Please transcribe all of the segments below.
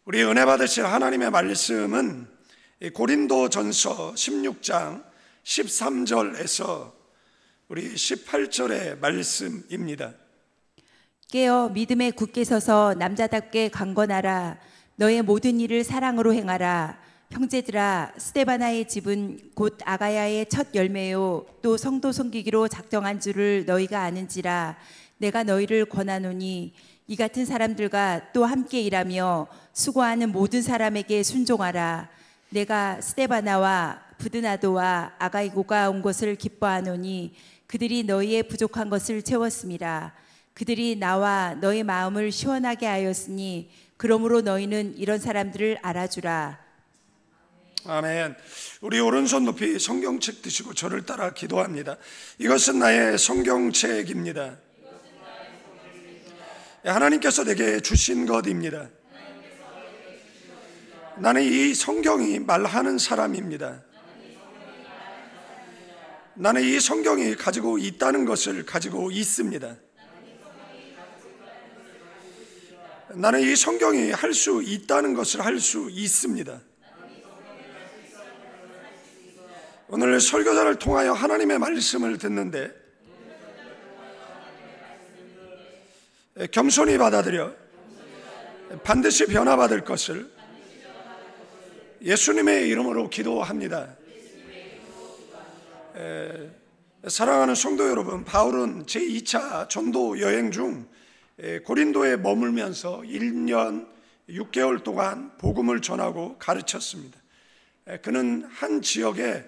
우리 은혜 받으실 하나님의 말씀은 고린도전서 16장 13절에서 우리 18절의 말씀입니다. 깨어 믿음에 굳게 서서 남자답게 강건하라. 너의 모든 일을 사랑으로 행하라. 형제들아, 스데바나의 집은 곧 아가야의 첫 열매요 또 성도 섬기기로 작정한 줄을 너희가 아는지라. 내가 너희를 권하노니 이 같은 사람들과 또 함께 일하며 수고하는 모든 사람에게 순종하라. 내가 스데바나와 부드나도와 아가이고가 온 것을 기뻐하노니 그들이 너희의 부족한 것을 채웠음이라. 그들이 나와 너희 마음을 시원하게 하였으니 그러므로 너희는 이런 사람들을 알아주라. 아멘. 우리 오른손 높이 성경책 드시고 저를 따라 기도합니다. 이것은 나의 성경책입니다. 하나님께서 내게 주신 것입니다. 나는 이 성경이 말하는 사람입니다. 나는 이 성경이 가지고 있다는 것을 가지고 있습니다. 나는 이 성경이 할 수 있다는 것을 할 수 있습니다. 오늘 설교자를 통하여 하나님의 말씀을 듣는데 겸손히 받아들여 반드시 변화받을 것을 예수님의 이름으로 기도합니다. 사랑하는 성도 여러분, 바울은 제2차 전도 여행 중 고린도에 머물면서 1년 6개월 동안 복음을 전하고 가르쳤습니다. 그는 한 지역에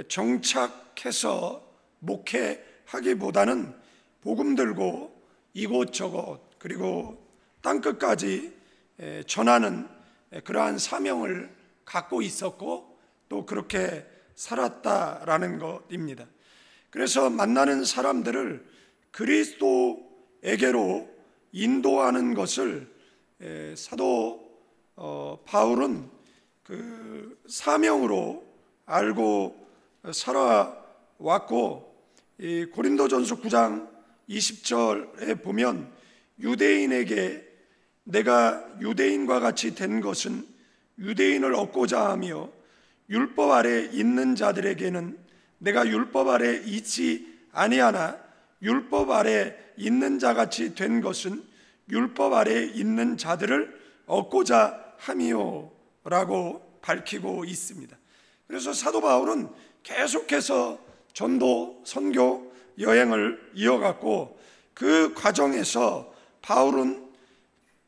정착해서 목회하기보다는 복음 들고 이곳저곳 그리고 땅끝까지 전하는 그러한 사명을 갖고 있었고 또 그렇게 살았다라는 것입니다. 그래서 만나는 사람들을 그리스도에게로 인도하는 것을 사도 바울은 그 사명으로 알고 살아왔고, 이 고린도전서 9장 20절에 보면 유대인에게 내가 유대인과 같이 된 것은 유대인을 얻고자 하며 율법 아래 있는 자들에게는 내가 율법 아래 있지 아니하나 율법 아래 있는 자같이 된 것은 율법 아래 있는 자들을 얻고자 함이요 라고 밝히고 있습니다. 그래서 사도 바울은 계속해서 전도, 선교, 여행을 이어갔고 그 과정에서 바울은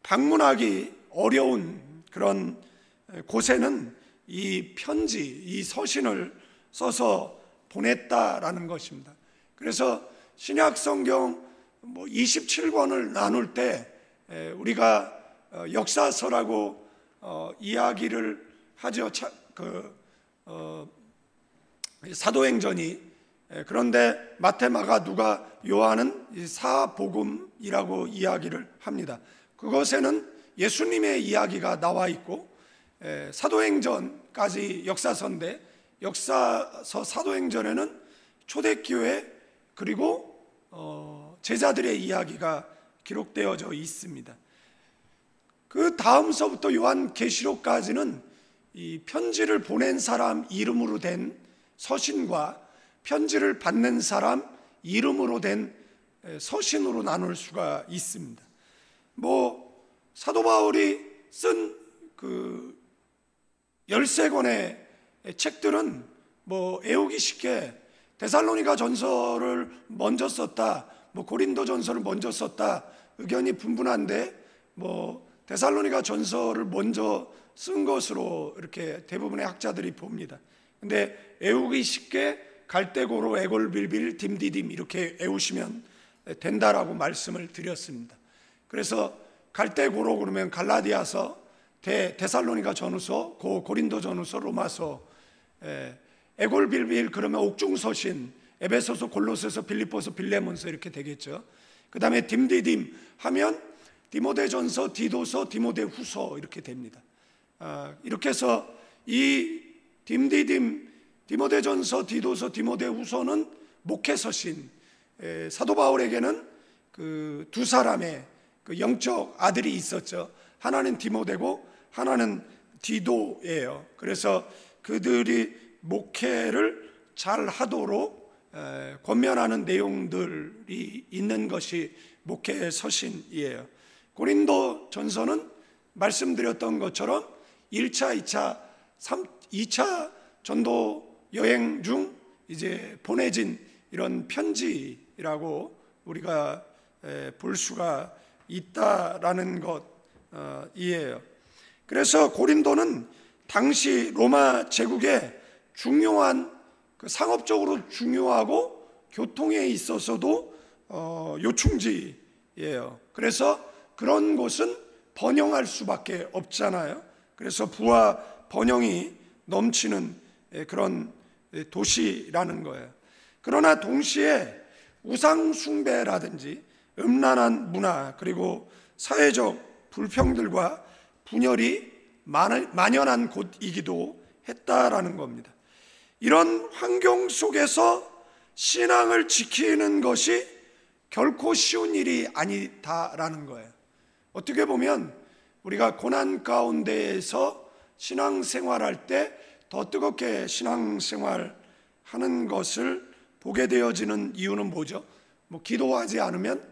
방문하기 어려운 그런 곳에는 이 편지, 이 서신을 써서 보냈다라는 것입니다. 그래서 신약 성경 27권을 나눌 때 우리가 역사서라고 이야기를 하죠. 사도행전이. 그런데 마태, 마가, 누가, 요한은 사복음이라고 이야기를 합니다. 그것에는 예수님의 이야기가 나와 있고 사도행전까지 역사서인데 역사서 사도행전에는 초대교회 그리고 제자들의 이야기가 기록되어져 있습니다. 그 다음서부터 요한계시록까지는 이 편지를 보낸 사람 이름으로 된 서신과 편지를 받는 사람 이름으로 된 서신으로 나눌 수가 있습니다. 사도 바울이 쓴 그 13권의 책들은 애우기 쉽게 데살로니가 전서를 먼저 썼다, 고린도 전서를 먼저 썼다 의견이 분분한데 데살로니가 전서를 먼저 쓴 것으로 이렇게 대부분의 학자들이 봅니다. 근데 애우기 쉽게 갈대고로, 에골빌빌, 딤디딤 이렇게 애우시면 된다라고 말씀을 드렸습니다. 그래서 갈대고로 그러면 갈라디아서, 데살로니가 전후서, 고린도 전후서, 로마서, 에골빌빌 그러면 옥중서신, 에베소서, 골로새서, 빌립보서, 빌레몬서 이렇게 되겠죠. 그 다음에 딤디딤 하면 디모데전서, 디도서, 디모데후서 이렇게 됩니다. 이렇게 해서 이 딤디딤, 디모데전서, 디도서, 디모데후서는 목회서신, 사도 바울에게는 그 두 사람의 그 영적 아들이 있었죠. 하나는 디모데고 하나는 디도예요. 그래서 그들이 목회를 잘 하도록 권면하는 내용들이 있는 것이 목회의 서신이에요. 고린도 전서는 말씀드렸던 것처럼 1차, 2차 전도 여행 중 이제 보내진 이런 편지라고 우리가 볼 수가 있다라는 것이에요. 그래서 고린도는 당시 로마 제국의 중요한 상업적으로 중요하고 교통에 있어서도 요충지예요. 그래서 그런 곳은 번영할 수밖에 없잖아요. 그래서 부와 번영이 넘치는 그런 도시라는 거예요. 그러나 동시에 우상 숭배라든지 음란한 문화 그리고 사회적 불평들과 분열이 만연한 곳이기도 했다라는 겁니다. 이런 환경 속에서 신앙을 지키는 것이 결코 쉬운 일이 아니다라는 거예요. 어떻게 보면 우리가 고난 가운데에서 신앙생활할 때 더 뜨겁게 신앙생활하는 것을 보게 되어지는 이유는 뭐죠? 기도하지 않으면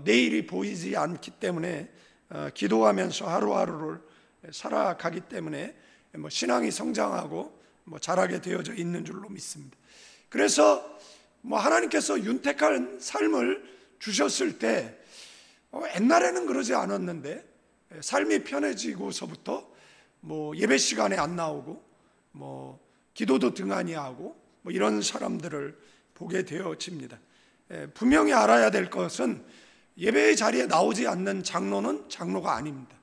내일이 보이지 않기 때문에 기도하면서 하루하루를 살아가기 때문에 신앙이 성장하고 자라게 되어져 있는 줄로 믿습니다. 그래서 하나님께서 윤택한 삶을 주셨을 때 옛날에는 그러지 않았는데 삶이 편해지고서부터 예배 시간에 안 나오고 기도도 등한히 하고 이런 사람들을 보게 되어집니다. 분명히 알아야 될 것은 예배의 자리에 나오지 않는 장로는 장로가 아닙니다.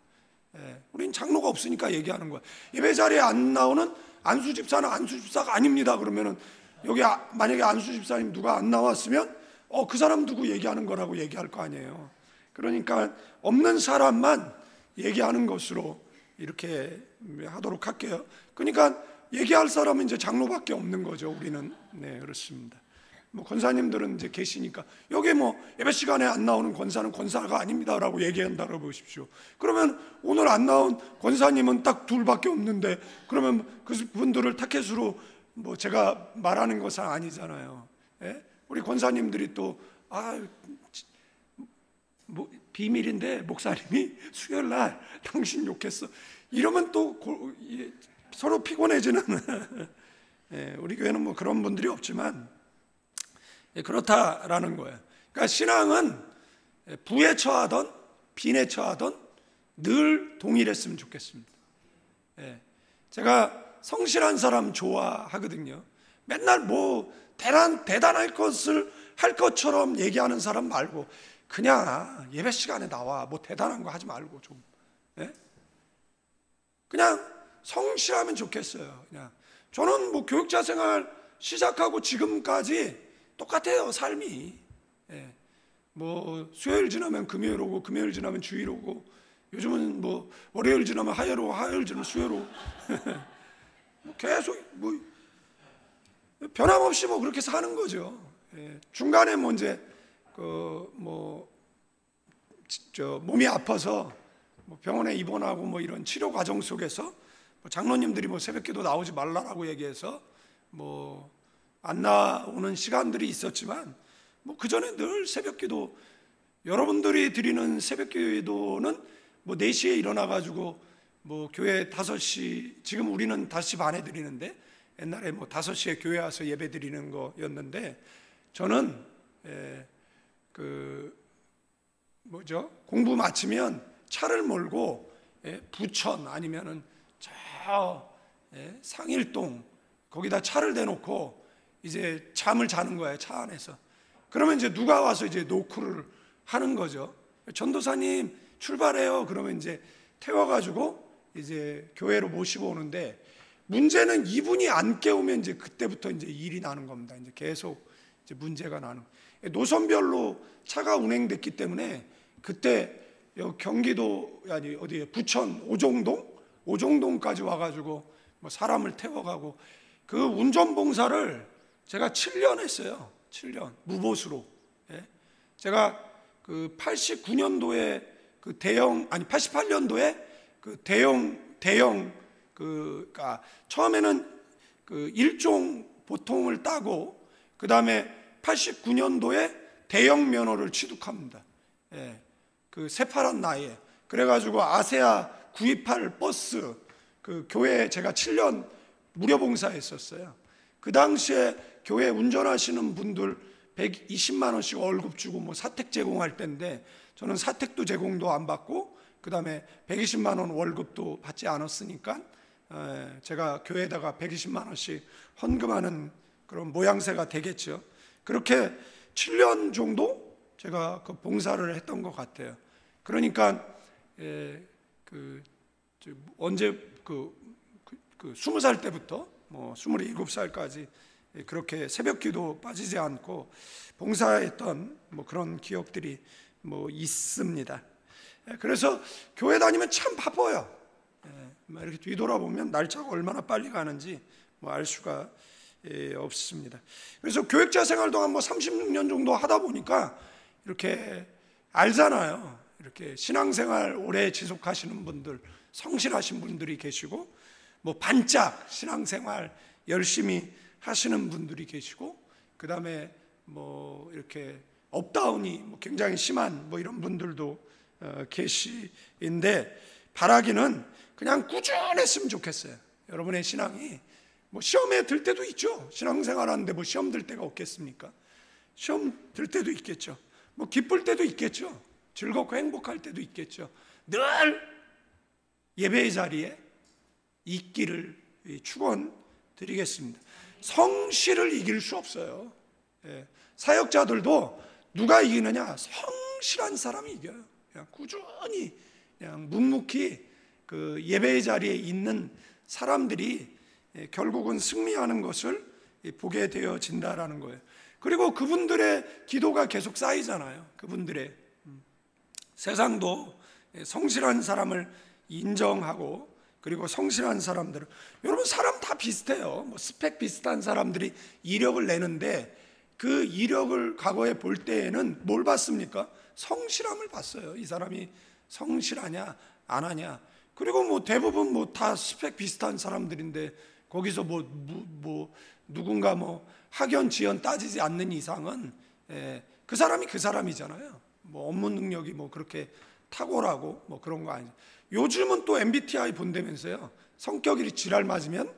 우린 장로가 없으니까 얘기하는 거야. 예배 자리에 안 나오는 안수 집사는 안수 집사가 아닙니다. 그러면은 여기 만약에 안수 집사님 누가 안 나왔으면 그 사람 두고 얘기하는 거라고 얘기할 거 아니에요. 그러니까 없는 사람만 얘기하는 것으로 이렇게 하도록 할게요. 그러니까 얘기할 사람은 이제 장로밖에 없는 거죠. 우리는. 네, 그렇습니다. 권사님들은 이제 계시니까 여기 예배 시간에 안 나오는 권사는 권사가 아닙니다라고 얘기한다고 보십시오. 그러면 오늘 안 나온 권사님은 딱 둘밖에 없는데 그러면 그분들을 타켓으로 제가 말하는 것은 아니잖아요. 예? 우리 권사님들이 또 비밀인데 목사님이 수요일 날 당신 욕했어. 이러면 또 서로 피곤해지는 예, 우리 교회는 그런 분들이 없지만 그렇다라는 거예요. 그러니까 신앙은 부에 처하던 빈에 처하던 늘 동일했으면 좋겠습니다. 제가 성실한 사람 좋아하거든요. 맨날 대단할 것을 할 것처럼 얘기하는 사람 말고 그냥 예배 시간에 나와 대단한 거 하지 말고 좀 그냥 성실하면 좋겠어요. 그냥 저는 교육자 생활 시작하고 지금까지 똑같아요, 삶이. 수요일 지나면 금요일 오고, 금요일 지나면 주일 오고, 요즘은 월요일 지나면 화요일 오고, 화요일 지나면 수요일 오고. 계속 변함없이 그렇게 사는 거죠. 중간에 이제 몸이 아파서 병원에 입원하고 이런 치료 과정 속에서 장로님들이 새벽기도 나오지 말라라고 얘기해서 안 나오는 시간들이 있었지만 그 전에 늘 새벽기도 여러분들이 드리는 새벽기도는 4시에 일어나가지고 교회 5시 지금 우리는 5시 반에 드리는데 옛날에 5시에 교회 와서 예배 드리는 거였는데 저는 공부 마치면 차를 몰고 부천 아니면은 저 상일동 거기다 차를 대놓고 이제 잠을 자는 거예요. 차 안에서. 그러면 이제 누가 와서 이제 노크를 하는 거죠. 전도사님 출발해요. 그러면 이제 태워가지고 이제 교회로 모시고 오는데 문제는 이분이 안 깨우면 이제 그때부터 이제 일이 나는 겁니다. 이제 계속 이제 문제가 나는. 노선별로 차가 운행됐기 때문에 그때 경기도 아니 어디에 부천 오종동까지 와가지고 사람을 태워가고 그 운전봉사를 제가 7년 했어요. 7년 무보수로. 제가 89년도에 88년도에 대형 대형 그러니까 처음에는 그 일종 보통을 따고 그 다음에 89년도에 대형 면허를 취득합니다. 예, 그 새파란 나이에. 그래가지고 아세아 928 버스 그 교회에 제가 7년 무료 봉사했었어요. 그 당시에 교회 운전하시는 분들 120만 원씩 월급 주고 뭐 사택 제공할 때인데 저는 사택도 제공도 안 받고 그 다음에 120만 원 월급도 받지 않았으니까 제가 교회에다가 120만 원씩 헌금하는 그런 모양새가 되겠죠. 그렇게 7년 정도 제가 그 봉사를 했던 것 같아요. 그러니까 언제 20살 때부터 뭐 27살까지 그렇게 새벽기도 빠지지 않고 봉사했던 뭐 그런 기억들이 뭐 있습니다. 그래서 교회 다니면 참 바빠요. 이렇게 뒤돌아보면 날짜가 얼마나 빨리 가는지 뭐 알 수가 없습니다. 그래서 교육자 생활 동안 뭐 36년 정도 하다 보니까 이렇게 알잖아요. 이렇게 신앙생활 오래 지속하시는 분들, 성실하신 분들이 계시고 뭐 반짝 신앙생활 열심히 하시는 분들이 계시고 그 다음에 뭐 이렇게 업다운이 뭐 굉장히 심한 뭐 이런 분들도 계시는데 바라기는 그냥 꾸준했으면 좋겠어요. 여러분의 신앙이 뭐 시험에 들 때도 있죠. 신앙생활 하는데 뭐 시험 들 때가 없겠습니까? 시험 들 때도 있겠죠. 뭐 기쁠 때도 있겠죠. 즐겁고 행복할 때도 있겠죠. 늘 예배의 자리에 있기를 축원드리겠습니다. 성실을 이길 수 없어요. 사역자들도 누가 이기느냐? 성실한 사람이 이겨요. 그냥 꾸준히 그냥 묵묵히 그 예배의 자리에 있는 사람들이 결국은 승리하는 것을 보게 되어진다라는 거예요. 그리고 그분들의 기도가 계속 쌓이잖아요. 그분들의 세상도 성실한 사람을 인정하고 그리고 성실한 사람들은 여러분 사람 다 비슷해요. 뭐 스펙 비슷한 사람들이 이력을 내는데 그 이력을 과거에 볼 때에는 뭘 봤습니까? 성실함을 봤어요. 이 사람이 성실하냐 안 하냐. 그리고 뭐 대부분 뭐 다 스펙 비슷한 사람들인데 거기서 뭐 누군가 뭐 학연 지연 따지지 않는 이상은 그 사람이 그 사람이잖아요. 뭐 업무 능력이 뭐 그렇게 탁월하고 뭐 그런 거 아니죠. 요즘은 또 MBTI 본다면서요. 성격이 지랄 맞으면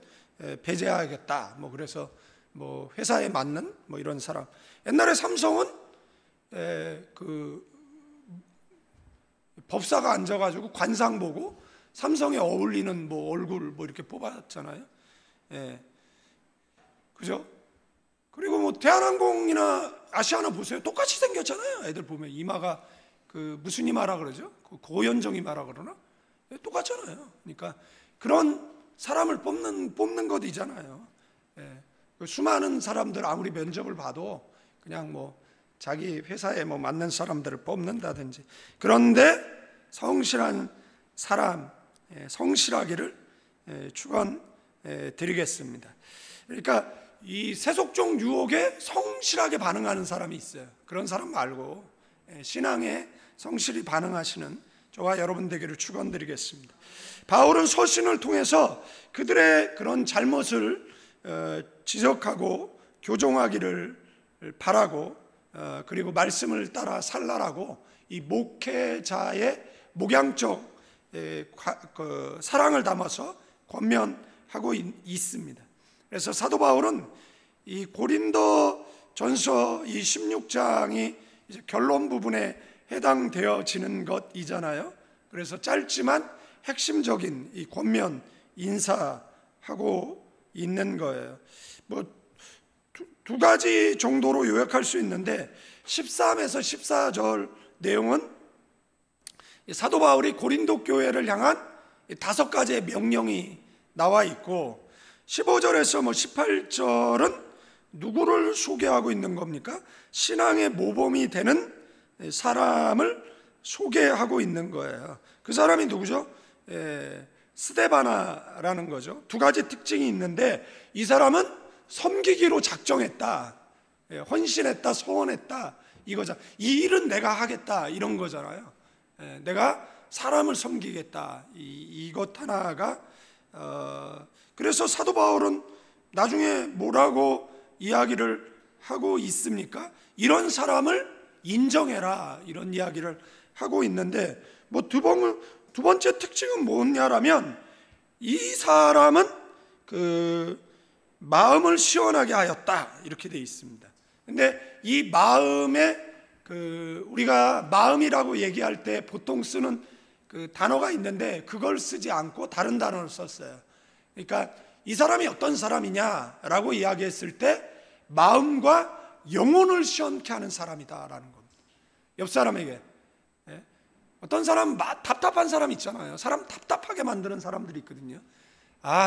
배제해야겠다. 뭐 그래서 뭐 회사에 맞는 뭐 이런 사람. 옛날에 삼성은 그 법사가 앉아가지고 관상 보고 삼성에 어울리는 뭐 얼굴 뭐 이렇게 뽑았잖아요. 그죠? 그리고 뭐 대한항공이나 아시아나 보세요. 똑같이 생겼잖아요. 애들 보면 이마가 그 무슨 이마라 그러죠? 고현정 이마라 그러나? 똑같잖아요. 그러니까 그런 사람을 뽑는 것이잖아요. 수많은 사람들 아무리 면접을 봐도 그냥 뭐 자기 회사에 뭐 맞는 사람들을 뽑는다든지. 그런데 성실한 사람, 성실하기를 축원드리겠습니다. 그러니까 이 세속적 유혹에 성실하게 반응하는 사람이 있어요. 그런 사람 말고 신앙에 성실히 반응하시는 저와 여러분 되기를 축원드리겠습니다. 바울은 서신을 통해서 그들의 그런 잘못을 지적하고 교정하기를 바라고 그리고 말씀을 따라 살라라고 이 목회자의 목양적 사랑을 담아서 권면하고 있습니다. 그래서 사도 바울은 이 고린도 전서 이 16장이 이제 결론 부분에 해당되어지는 것이잖아요. 그래서 짧지만 핵심적인 이 권면 인사하고 있는 거예요. 뭐 두 가지 정도로 요약할 수 있는데 13에서 14절 내용은 사도 바울이 고린도 교회를 향한 5가지의 명령이 나와 있고 15절에서 뭐 18절은 누구를 소개하고 있는 겁니까? 신앙의 모범이 되는 사람을 소개하고 있는 거예요. 그 사람이 누구죠? 스데바나라는 거죠. 2가지 특징이 있는데 이 사람은 섬기기로 작정했다, 헌신했다, 소원했다 이거죠. 이 일은 내가 하겠다 이런 거잖아요. 내가 사람을 섬기겠다. 이것 하나가 그래서 사도 바울은 나중에 뭐라고 이야기를 하고 있습니까? 이런 사람을 인정해라, 이런 이야기를 하고 있는데, 뭐 두 번째 특징은 뭐냐라면, 이 사람은 그 마음을 시원하게 하였다, 이렇게 되어 있습니다. 근데 이 마음에 우리가 마음이라고 얘기할 때 보통 쓰는 그 단어가 있는데 그걸 쓰지 않고 다른 단어를 썼어요. 그러니까 이 사람이 어떤 사람이냐라고 이야기했을 때 마음과 영혼을 시원케 하는 사람이다라는 겁니다. 옆 사람에게, 어떤 사람 답답한 사람 있잖아요. 사람 답답하게 만드는 사람들이 있거든요.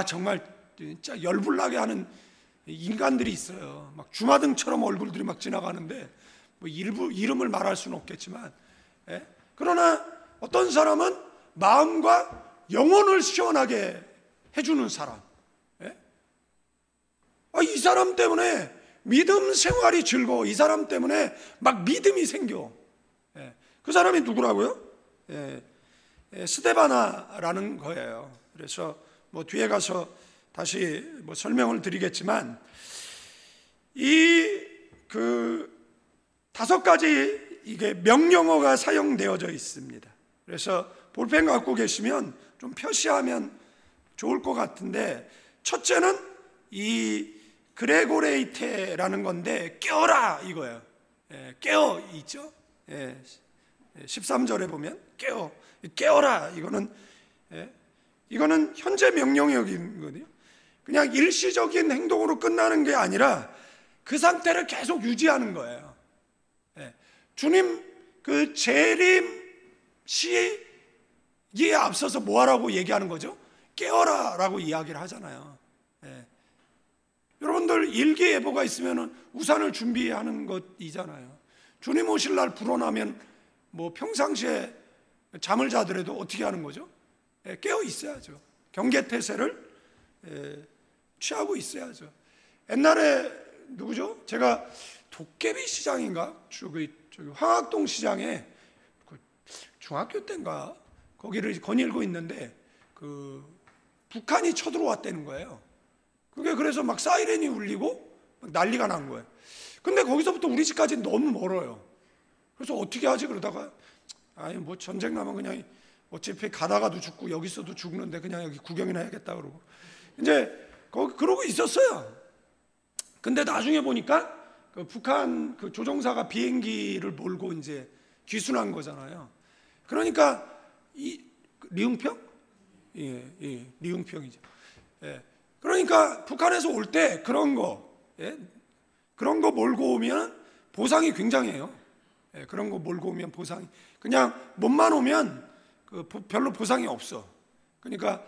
정말 진짜 열불나게 하는 인간들이 있어요. 막 주마등처럼 얼굴들이 막 지나가는데 뭐 이름을 말할 수는 없겠지만, 그러나 어떤 사람은 마음과 영혼을 시원하게 해주는 사람, 이 사람 때문에 믿음 생활이 즐거워. 이 사람 때문에 막 믿음이 생겨. 그 사람이 누구라고요? 스데바나라는 거예요. 그래서 뭐 뒤에 가서 다시 뭐 설명을 드리겠지만, 다섯 가지 이게 명령어가 사용되어져 있습니다. 그래서 볼펜 갖고 계시면 좀 표시하면 좋을 것 같은데, 첫째는 이 그레고레이테라는 건데 깨어라 이거예요. 깨어 있죠? 13절에 보면 깨어라, 이거는 현재 명령어거든요. 그냥 일시적인 행동으로 끝나는 게 아니라 그 상태를 계속 유지하는 거예요. 주님 그 재림 시에 앞서서 뭐하라고 얘기하는 거죠? 깨어라라고 이야기를 하잖아요. 여러분들 일기예보가 있으면 우산을 준비하는 것이잖아요. 주님 오실 날 불어나면 뭐 평상시에 잠을 자더라도 어떻게 하는 거죠? 깨어 있어야죠. 경계태세를 취하고 있어야죠. 옛날에 누구죠? 제가 도깨비 시장인가? 저기 황학동 시장에 중학교 때인가 거기를 거닐고 있는데 북한이 쳐들어왔다는 거예요. 그게 그래서 막 사이렌이 울리고 막 난리가 난 거예요. 근데 거기서부터 우리 집까지 너무 멀어요. 그래서 어떻게 하지? 그러다가 뭐 전쟁 나면 그냥 어차피 가다가도 죽고 여기서도 죽는데 그냥 여기 구경이나 해야겠다 그러고 이제 그러고 있었어요. 근데 나중에 보니까 북한 조종사가 비행기를 몰고 이제 귀순한 거잖아요. 그러니까 리응평? 예, 리응평이죠. 그러니까 북한에서 올 때 그런 거 몰고 오면 보상이 굉장해요. 그런 거 몰고 오면 보상이, 그냥 몸만 오면 별로 보상이 없어. 그러니까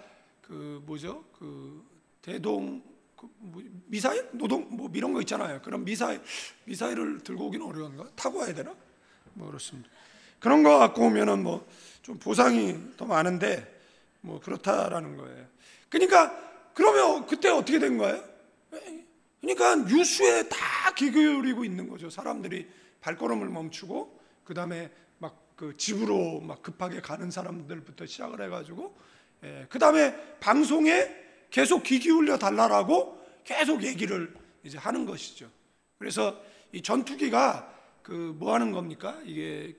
대동 미사일, 노동 뭐 이런 거 있잖아요. 그런 미사일을 들고 오기는 어려운가? 타고 와야 되나? 뭐 그렇습니다. 그런 거 갖고 오면은 뭐 좀 보상이 더 많은데 뭐 그렇다라는 거예요. 그러니까 그러면 그때 어떻게 된 거예요? 그러니까 뉴스에 다 귀 기울이고 있는 거죠. 사람들이 발걸음을 멈추고 그 다음에 막 집으로 막 급하게 가는 사람들부터 시작을 해가지고 그 다음에 방송에 계속 귀 기울여 달라라고 계속 얘기를 이제 하는 것이죠. 그래서 이 전투기가 뭐 하는 겁니까? 이게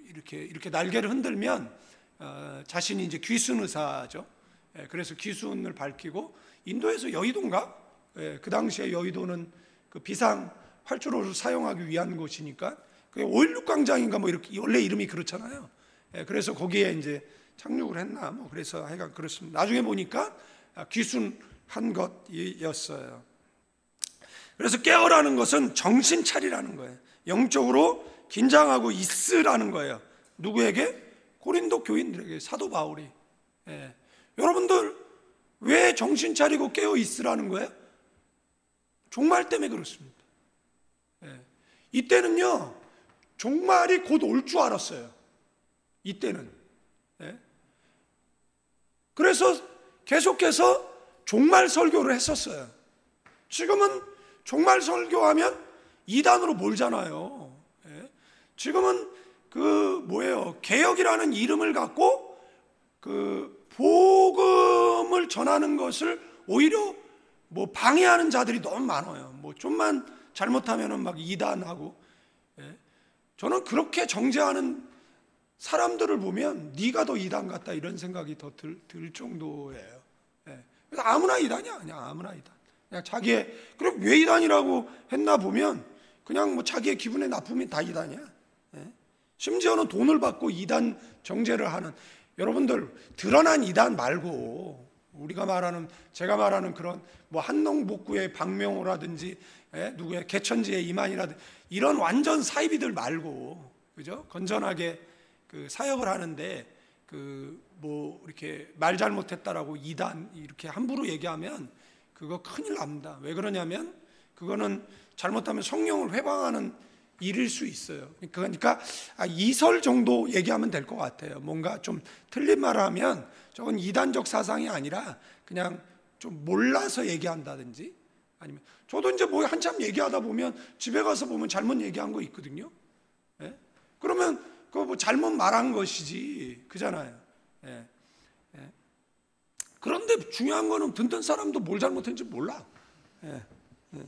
이렇게 날개를 흔들면 자신이 이제 귀순 의사죠. 그래서 귀순을 밝히고, 인도에서 여의도인가? 그 당시에 여의도는 비상 활주로를 사용하기 위한 곳이니까 5.16 광장인가 뭐 이렇게 원래 이름이 그렇잖아요. 그래서 거기에 이제 착륙을 했나 뭐 그래서 하여간 그렇습니다. 나중에 보니까 귀순한 것이었어요. 그래서 깨어라는 것은 정신 차리라는 거예요. 영적으로 긴장하고 있으라는 거예요. 누구에게? 고린도 교인들에게, 사도 바울이. 여러분들 왜 정신 차리고 깨어 있으라는 거예요? 종말 때문에 그렇습니다. 이때는요 종말이 곧 올 줄 알았어요. 이때는. 그래서 계속해서 종말 설교를 했었어요. 지금은 종말 설교하면 이단으로 몰잖아요. 지금은 개혁이라는 이름을 갖고 그 복음을 전하는 것을 오히려 뭐 방해하는 자들이 너무 많아요. 뭐 좀만 잘못하면은 막 이단하고. 예. 저는 그렇게 정죄하는 사람들을 보면 네가 더 이단 같다 이런 생각이 더 들 정도예요. 예. 그래서 아무나 이단이야, 그냥 아무나 이단. 그냥 자기의, 그럼 왜 이단이라고 했나 보면 그냥 뭐 자기의 기분에 나쁘면 다 이단이야. 예. 심지어는 돈을 받고 이단 정죄를 하는, 여러분들 드러난 이단 말고 우리가 말하는, 제가 말하는 그런 뭐 한농복구의 박명호라든지 누구의 개천지의 이만이라든지 이런 완전 사이비들 말고, 그죠? 건전하게 그 사역을 하는데 그 뭐 이렇게 말 잘못했다라고 이단 이렇게 함부로 얘기하면 그거 큰일 납니다. 왜 그러냐면 그거는 잘못하면 성령을 회방하는 일일 수 있어요. 그러니까 이설 정도 얘기하면 될 것 같아요. 뭔가 좀 틀린 말을 하면 저건 이단적 사상이 아니라 그냥 좀 몰라서 얘기한다든지, 아니면 저도 이제 뭐 한참 얘기하다 보면 집에 가서 보면 잘못 얘기한 거 있거든요. 예? 그러면 그거 뭐 잘못 말한 것이지, 그잖아요. 예. 예. 그런데 중요한 거는 듣는 사람도 뭘 잘못했는지 몰라. 예. 예.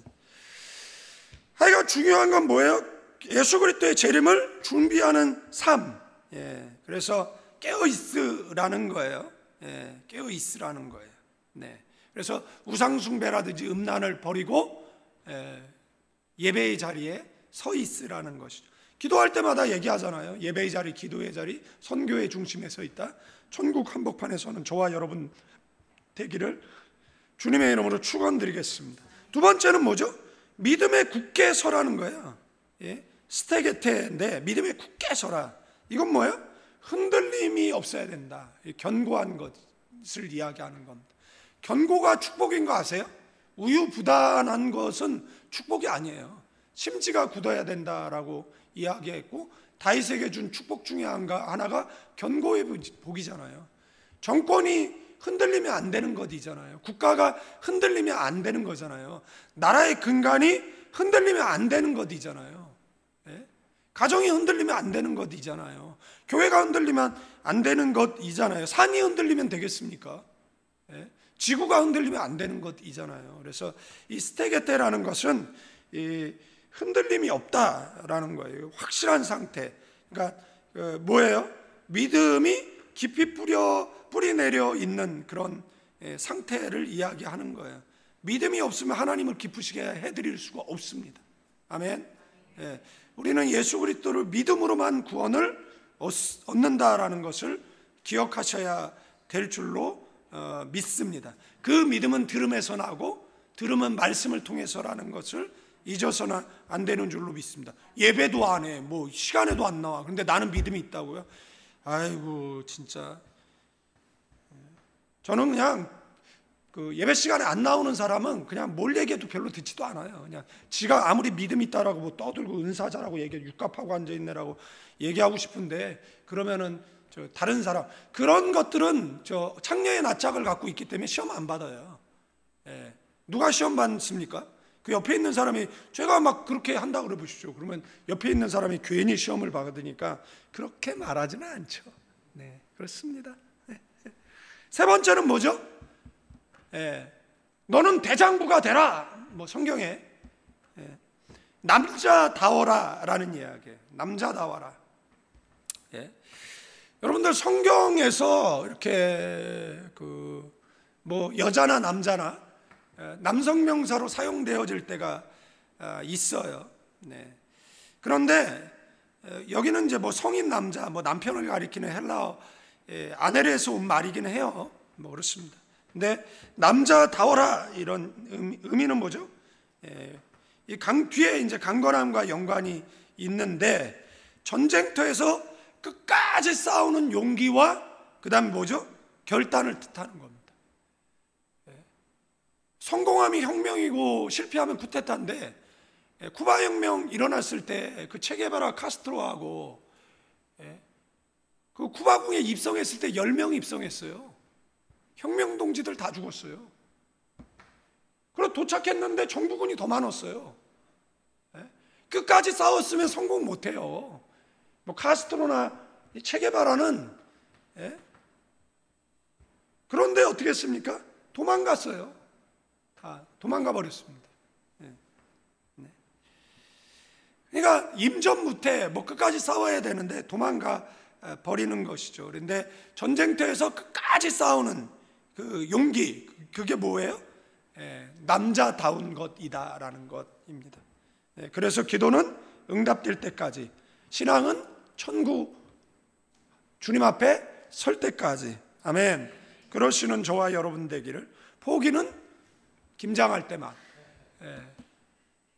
하여간 중요한 건 뭐예요? 예수 그리스도의 재림을 준비하는 삶. 예. 그래서 깨어있으라는 거예요. 예. 깨어있으라는 거예요. 네. 그래서 우상숭배라든지 음란을 버리고 예배의 자리에 서 있으라는 것이죠. 기도할 때마다 얘기하잖아요. 예배의 자리, 기도의 자리, 선교의 중심에 서 있다. 천국 한복판에서는 저와 여러분 되기를 주님의 이름으로 축원드리겠습니다. 두 번째는 뭐죠? 믿음에 굳게 서라는 거예요. 예? 스테게테인데 믿음에 굳게 서라. 이건 뭐예요? 흔들림이 없어야 된다. 견고한 것을 이야기하는 겁니다. 견고가 축복인 거 아세요? 우유부단한 것은 축복이 아니에요. 심지가 굳어야 된다라고 이야기했고, 다윗에게 준 축복 중에 하나가 견고의 복이잖아요. 정권이 흔들리면 안 되는 것이잖아요. 국가가 흔들리면 안 되는 거잖아요. 나라의 근간이 흔들리면 안 되는 것이잖아요. 예? 가정이 흔들리면 안 되는 것이잖아요. 교회가 흔들리면 안 되는 것이잖아요. 산이 흔들리면 되겠습니까? 예? 지구가 흔들리면 안 되는 것이잖아요. 그래서 이 스테게테라는 것은 이 흔들림이 없다라는 거예요. 확실한 상태. 그러니까 뭐예요? 믿음이 깊이 뿌리 내려 있는 그런 상태를 이야기하는 거예요. 믿음이 없으면 하나님을 기쁘시게 해드릴 수가 없습니다. 아멘. 예. 우리는 예수 그리스도를 믿음으로만 구원을 얻는다라는 것을 기억하셔야 될 줄로 믿습니다. 그 믿음은 들음에서 나고 들음은 말씀을 통해서라는 것을 잊어서는 안 되는 줄로 믿습니다. 예배도 안 해, 뭐 시간에도 안 나와. 근데 나는 믿음이 있다고요? 아이고 진짜. 저는 그냥 그 예배 시간에 안 나오는 사람은 그냥 뭘 얘기해도 별로 듣지도 않아요. 그냥 지가 아무리 믿음이 있다라고 뭐 떠들고 은사자라고 얘기해, 육갑하고 앉아있네라고 얘기하고 싶은데, 그러면은 저 다른 사람, 그런 것들은 저 창녀의 낯짝을 갖고 있기 때문에 시험 안 받아요. 예. 누가 시험 받습니까? 그 옆에 있는 사람이 제가 막 그렇게 한다 그래 보십시오. 그러면 옆에 있는 사람이 괜히 시험을 받으니까 그렇게 말하지는 않죠. 네, 그렇습니다. 네. 세 번째는 뭐죠? 너는 대장부가 되라. 뭐 성경에 남자다워라라는 이야기예요. 남자다워라. 여러분들 성경에서 이렇게 그 뭐 여자나 남자나 남성 명사로 사용되어질 때가 있어요. 네. 그런데 여기는 이제 뭐 성인 남자, 뭐 남편을 가리키는 헬라어 아네르에서 온 말이긴 해요. 뭐 그렇습니다. 근데 남자다워라 이런 의미는 뭐죠? 이 뒤에 이제 강건함과 연관이 있는데, 전쟁터에서 끝까지 싸우는 용기와 그다음 뭐죠? 결단을 뜻하는 겁니다. 성공함이 혁명이고 실패하면 쿠데타인데, 쿠바 혁명 일어났을 때 그 체게바라 카스트로하고 그 쿠바궁에 입성했을 때 10명이 입성했어요. 혁명 동지들 다 죽었어요. 그리고 도착했는데 정부군이 더 많았어요. 끝까지 싸웠으면 성공 못해요. 뭐 카스트로나 체게바라는 그런데 어떻게 했습니까? 도망갔어요. 다 도망가 버렸습니다. 그러니까 임전무태, 끝까지 싸워야 되는데 도망가 버리는 것이죠. 그런데 전쟁터에서 끝까지 싸우는 그 용기, 그게 뭐예요? 남자다운 것이다라는 것입니다. 그래서 기도는 응답될 때까지, 신앙은 천국 주님 앞에 설 때까지. 아멘. 그러시는 저와 여러분 되기를. 포기는 김장할 때만.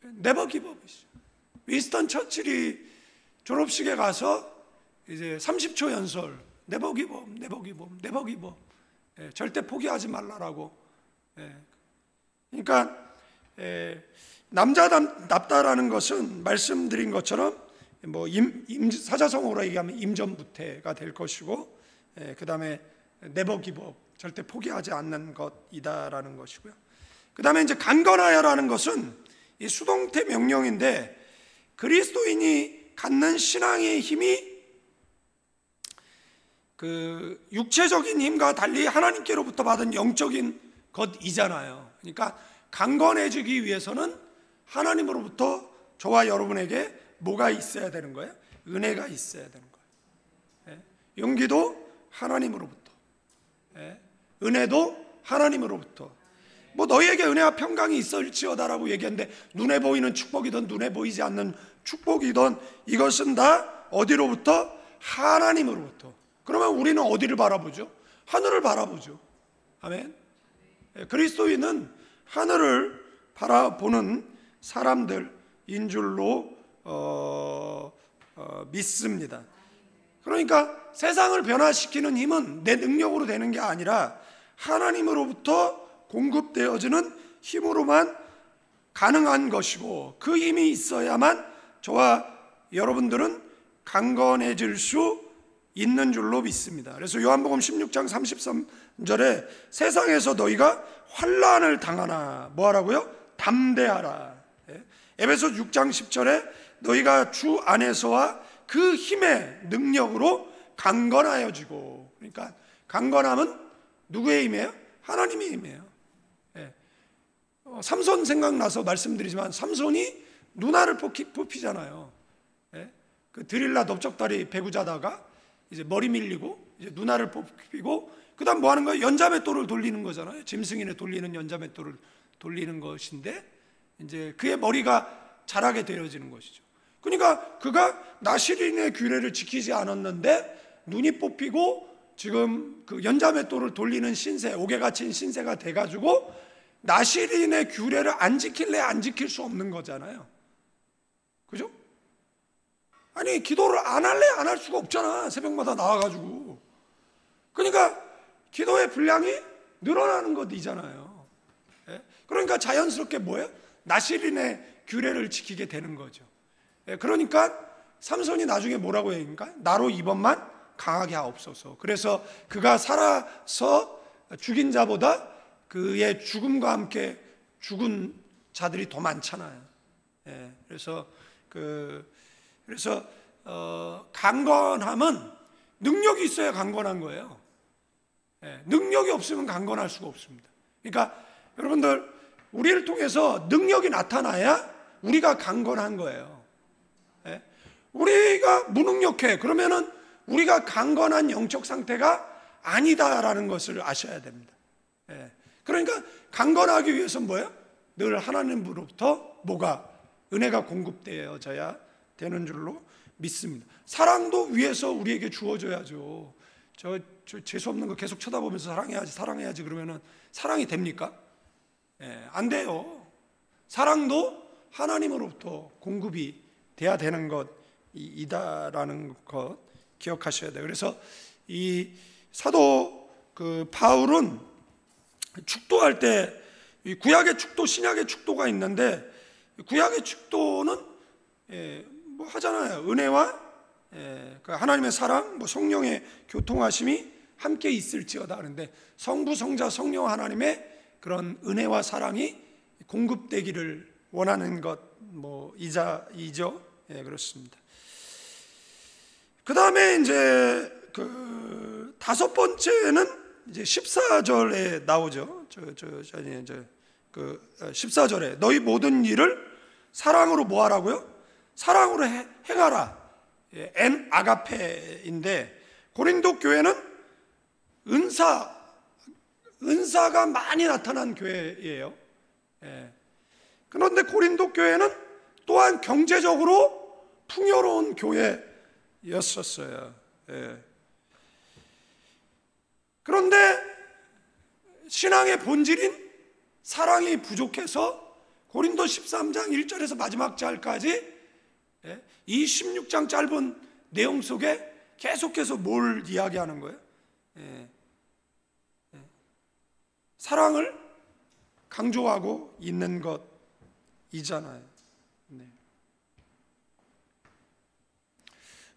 네버 기브업이죠. 윈스턴 처칠이 졸업식에 가서 이제 30초 연설, 네버 기브업, 네버 기브업, 네버 기브업, 절대 포기하지 말라라고. 그러니까 남자답다라는 것은 말씀드린 것처럼 사자성어로 얘기하면 임전무태가 될 것이고, 그 다음에 네버 기브업, 절대 포기하지 않는 것이다라는 것이고요. 그 다음에 이제 강건하여라는 것은 이 수동태 명령인데, 그리스도인이 갖는 신앙의 힘이 그 육체적인 힘과 달리 하나님께로부터 받은 영적인 것이잖아요. 그러니까 강건해지기 위해서는 하나님으로부터 저와 여러분에게 뭐가 있어야 되는 거예요? 은혜가 있어야 되는 거예요. 용기도 하나님으로부터, 은혜도 하나님으로부터. 너희에게 은혜와 평강이 있을지어다라고 얘기했는데, 눈에 보이는 축복이든 눈에 보이지 않는 축복이든 이것은 다 어디로부터? 하나님으로부터. 그러면 우리는 어디를 바라보죠? 하늘을 바라보죠. 아멘. 그리스도인은 하늘을 바라보는 사람들인 줄로 믿습니다. 그러니까 세상을 변화시키는 힘은 내 능력으로 되는 게 아니라 하나님으로부터 공급되어지는 힘으로만 가능한 것이고, 그 힘이 있어야만 저와 여러분들은 강건해질 수 있는 줄로 믿습니다. 그래서 요한복음 16장 33절에 세상에서 너희가 환난을 당하나 뭐하라고요? 담대하라. 에베소 6장 10절에 너희가 주 안에서와 그 힘의 능력으로 강건하여지고. 그러니까 강건함은 누구의 힘이에요? 하나님의 힘이에요. 삼손 생각나서 말씀드리지만, 삼손이 누나를 뽑히잖아요. 그 드릴라 넓적다리 배구 자다가 이제 머리 밀리고 이제 누나를 뽑히고, 그 다음 뭐 하는 거예요? 연자맷돌을 돌리는 거잖아요. 짐승인에 돌리는 연자맷돌을 돌리는 것인데, 이제 그의 머리가 자라게 되어지는 것이죠. 그러니까 그가 나시린의 규례를 지키지 않았는데 눈이 뽑히고 지금 그 연자맷돌을 돌리는 신세, 옥에 갇힌 신세가 돼가지고 나시린의 규례를 안 지킬래 안 지킬 수 없는 거잖아요. 그죠? 아니, 기도를 안 할래 안 할 수가 없잖아. 새벽마다 나와가지고. 그러니까 기도의 분량이 늘어나는 것이잖아요. 그러니까 자연스럽게 뭐예요? 나시린의 규례를 지키게 되는 거죠. 그러니까 삼손이 나중에 뭐라고 얘기합니까? 나로 이번만 강하게 하옵소서. 그래서 그가 살아서 죽인 자보다 그의 죽음과 함께 죽은 자들이 더 많잖아요. 그래서 강건함은 능력이 있어야 강건한 거예요. 능력이 없으면 강건할 수가 없습니다. 그러니까 여러분들, 우리를 통해서 능력이 나타나야 우리가 강건한 거예요. 우리가 무능력해, 그러면은 우리가 강건한 영적 상태가 아니다라는 것을 아셔야 됩니다. 그러니까 강건하기 위해서는 뭐예요? 늘 하나님으로부터 뭐가? 은혜가 공급되어져야 되는 줄로 믿습니다. 사랑도 위에서 우리에게 주어져야죠. 저 재수없는 거 계속 쳐다보면서 사랑해야지 그러면은 사랑이 됩니까? 안 돼요. 사랑도 하나님으로부터 공급이 돼야 되는 것이다라는 것 기억하셔야 돼요. 그래서 이 사도 바울은 축도할 때 구약의 축도, 신약의 축도가 있는데, 구약의 축도는 뭐 하잖아요. 은혜와 하나님의 사랑, 성령의 교통하심이 함께 있을지어다 하는데, 성부, 성자, 성령 하나님의 그런 은혜와 사랑이 공급되기를 원하는 것이죠. 그렇습니다. 그 다음에 이제 다섯 번째는 이제 14절에 나오죠. 14절에 너희 모든 일을 사랑으로 뭐 하라고요? 사랑으로 행하라. 엔 아가페인데, 고린도 교회는 은사가 많이 나타난 교회예요. 그런데 고린도 교회는 또한 경제적으로 풍요로운 교회였었어요. 그런데 신앙의 본질인 사랑이 부족해서 고린도 13장 1절에서 마지막 절까지 이 16장 짧은 내용 속에 계속해서 뭘 이야기하는 거예요? 사랑을 강조하고 있는 것이잖아요.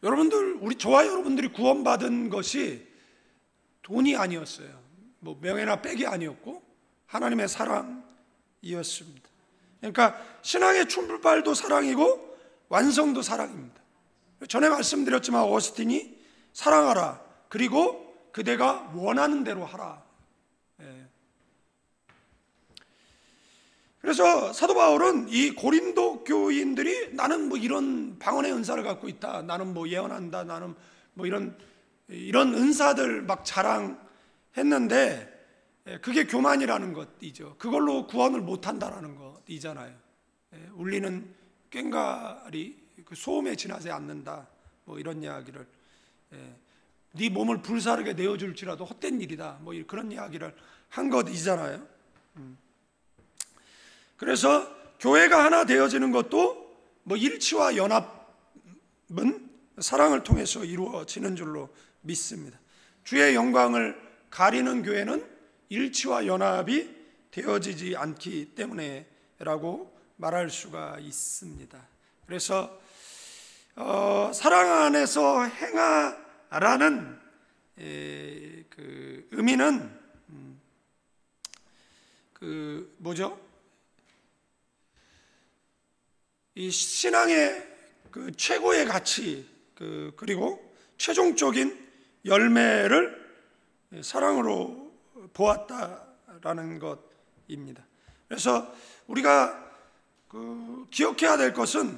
여러분들, 저와 여러분들이 구원받은 것이 돈이 아니었어요. 뭐 명예나 빽이 아니었고 하나님의 사랑이었습니다. 그러니까 신앙의 출발도 사랑이고 완성도 사랑입니다. 전에 말씀드렸지만 어거스틴이 사랑하라, 그리고 그대가 원하는 대로 하라. 그래서 사도 바울은 이 고린도 교인들이 나는 뭐 이런 방언의 은사를 갖고 있다, 나는 뭐 예언한다, 나는 뭐 이런 은사들 막 자랑했는데, 그게 교만이라는 것이죠. 그걸로 구원을 못한다라는 것이잖아요. 울리는 꽹과리 그 소음에 지나지 않는다, 뭐 이런 이야기를, 네 몸을 불사르게 내어줄지라도 헛된 일이다, 뭐 그런 이야기를 한 것이잖아요. 그래서 교회가 하나 되어지는 것도 뭐 일치와 연합은 사랑을 통해서 이루어지는 줄로 믿습니다. 주의 영광을 가리는 교회는 일치와 연합이 되어지지 않기 때문에라고 말할 수가 있습니다. 그래서 사랑 안에서 행하라는 그 의미는 뭐죠? 이 신앙의 그 최고의 가치, 그리고 최종적인 열매를 사랑으로 보았다라는 것입니다. 그래서 우리가 기억해야 될 것은,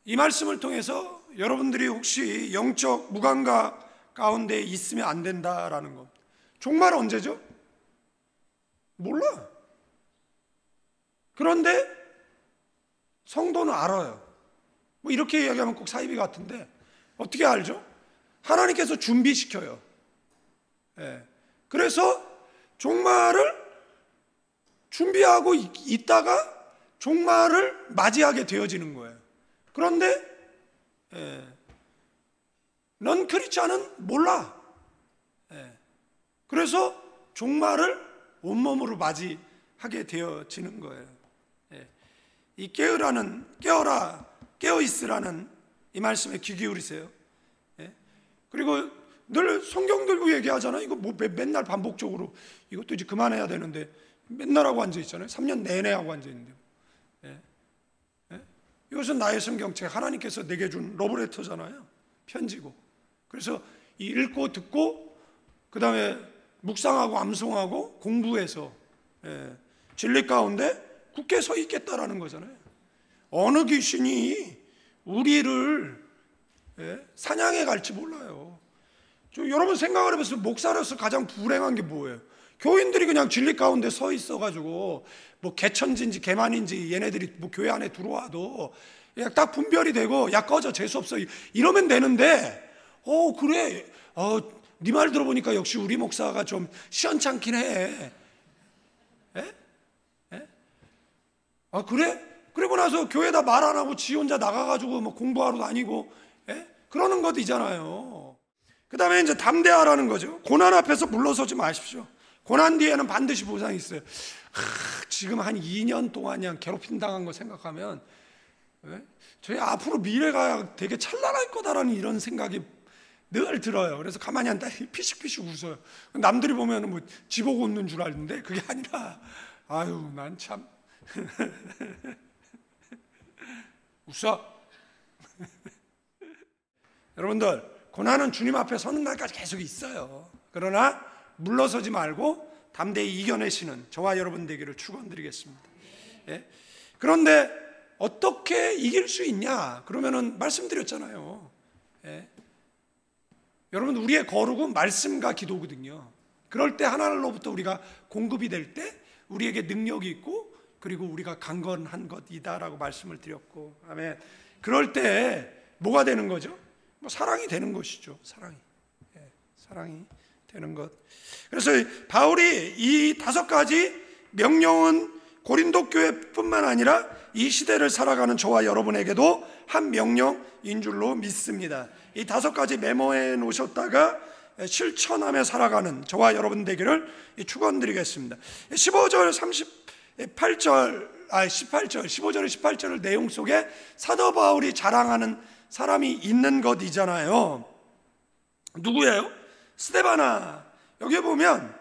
이 말씀을 통해서 여러분들이 혹시 영적 무감각 가운데 있으면 안 된다라는 것. 종말 언제죠? 몰라. 그런데 성도는 알아요. 뭐 이렇게 이야기하면 꼭 사이비 같은데, 어떻게 알죠? 하나님께서 준비시켜요. 그래서 종말을 준비하고 있다가 종말을 맞이하게 되어지는 거예요. 그런데 넌 크리스찬은 몰라. 그래서 종말을 온몸으로 맞이하게 되어지는 거예요. 이 깨어라, 깨어있으라는 이 말씀에 귀 기울이세요. 그리고 늘 성경 들고 얘기하잖아요. 이거 뭐 맨날 반복적으로 이것도 이제 그만해야 되는데 맨날 하고 앉아있잖아요. 3년 내내 하고 앉아있는데, 이것은 나의 성경책, 하나님께서 내게 준 러브레터잖아요. 편지고. 그래서 읽고 듣고 그 다음에 묵상하고 암송하고 공부해서 진리 가운데 굳게 서 있겠다라는 거잖아요. 어느 귀신이 우리를 사냥해 갈지 몰라요. 여러분 생각을 해보세요. 목사로서 가장 불행한 게 뭐예요? 교인들이 그냥 진리 가운데 서 있어가지고 뭐 개천진지 개만인지 얘네들이 뭐 교회 안에 들어와도 그냥 딱 분별이 되고, 야 꺼져, 재수없어, 이러면 되는데, 그래, 네 말 들어보니까 역시 우리 목사가 좀 시원찮긴 해. 그래? 그리고 나서 교회에다 말 안 하고 지 혼자 나가가지고 뭐 공부하러 다니고, 그러는 것이잖아요. 그 다음에 이제 담대하라는 거죠. 고난 앞에서 물러서지 마십시오. 고난 뒤에는 반드시 보상이 있어요. 지금 한 2년 동안 그냥 괴롭힘 당한 거 생각하면 저희 앞으로 미래가 되게 찬란할 거다라는 이런 생각이 늘 들어요. 그래서 가만히 앉다 피식피식 웃어요. 남들이 보면 뭐 지보고 웃는 줄 알는데 그게 아니라, 아유 난 참 웃어. 여러분들, 고난은 주님 앞에 서는 날까지 계속 있어요. 그러나 물러서지 말고 담대히 이겨내시는 저와 여러분 되기를 축원드리겠습니다. 예? 그런데 어떻게 이길 수 있냐? 그러면은 말씀드렸잖아요. 예? 여러분, 우리의 거룩은 말씀과 기도거든요. 그럴 때 하나님으로부터 우리가 공급이 될 때 우리에게 능력이 있고, 그리고 우리가 강건한 것이다라고 말씀을 드렸고, 아멘. 그럴 때 뭐가 되는 거죠? 뭐 사랑이 되는 것이죠. 사랑이. 예, 사랑이 되는 것. 그래서 바울이 이 5가지 명령은 고린도 교회뿐만 아니라 이 시대를 살아가는 저와 여러분에게도 한 명령인 줄로 믿습니다. 이 5가지 메모해 놓으셨다가 실천하며 살아가는 저와 여러분 되기를 축원드리겠습니다. 15절 18절 내용 속에 사도 바울이 자랑하는 사람이 있는 것이잖아요. 누구예요? 스데바나. 여기 보면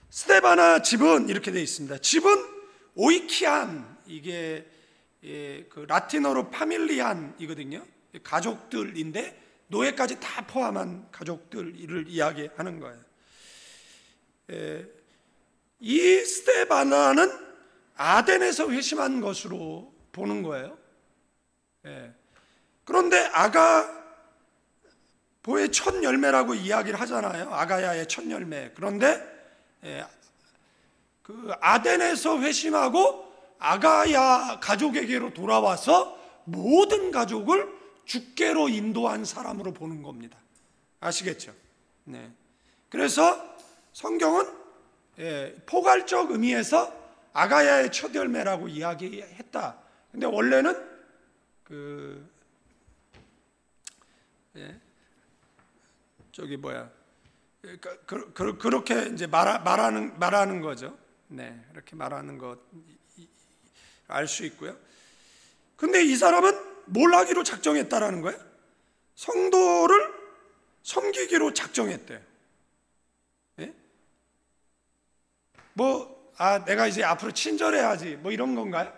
스데바나 집은 이렇게 되어 있습니다. 집은 오이키안, 이게 그 라틴어로 파밀리안이거든요. 가족들인데 노예까지 다 포함한 가족들을 이야기하는 거예요. 이 스데바나는 아덴에서 회심한 것으로 보는 거예요. 그런데 아가보의 첫 열매라고 이야기를 하잖아요. 아가야의 첫 열매. 그런데 그 아덴에서 회심하고 아가야 가족에게로 돌아와서 모든 가족을 주께로 인도한 사람으로 보는 겁니다. 아시겠죠? 네. 그래서 성경은 포괄적 의미에서 아가야의 첫 열매라고 이야기했다. 근데 원래는 그렇게 이제 말하는 거죠. 네, 이렇게 말하는 것 알 수 있고요. 근데 이 사람은 뭘 하기로 작정했다라는 거예요? 성도를 섬기기로 작정했대요. 예? 내가 이제 앞으로 친절해야지, 뭐 이런 건가요?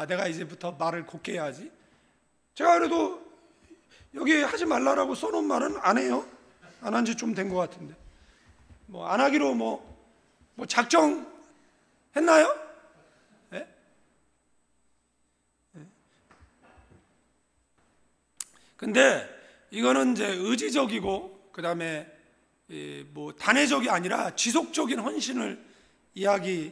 내가 이제부터 말을 곱게 해야지. 제가 그래도 여기 하지 말라라고 써놓은 말은 안 해요. 안 한 지 좀 된 것 같은데. 안 하기로 작정했나요? 예? 근데 이거는 이제 의지적이고, 그 다음에 단회적이 아니라 지속적인 헌신을 이야기하는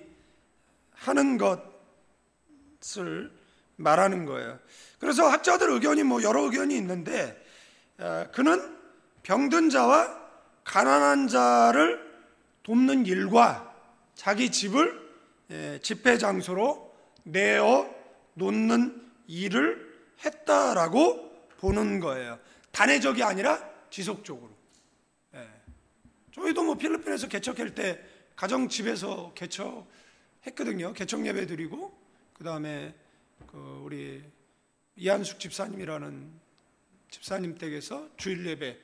것을 말하는 거예요. 그래서 학자들 의견이 여러 의견이 있는데, 그는 병든 자와 가난한 자를 돕는 일과 자기 집을 집회 장소로 내어 놓는 일을 했다라고 보는 거예요. 단회적이 아니라 지속적으로. 저희도 필리핀에서 개척할 때 가정집에서 개척했거든요. 개척 예배 드리고, 그 다음에 우리 이한숙 집사님이라는 집사님 댁에서 주일 예배,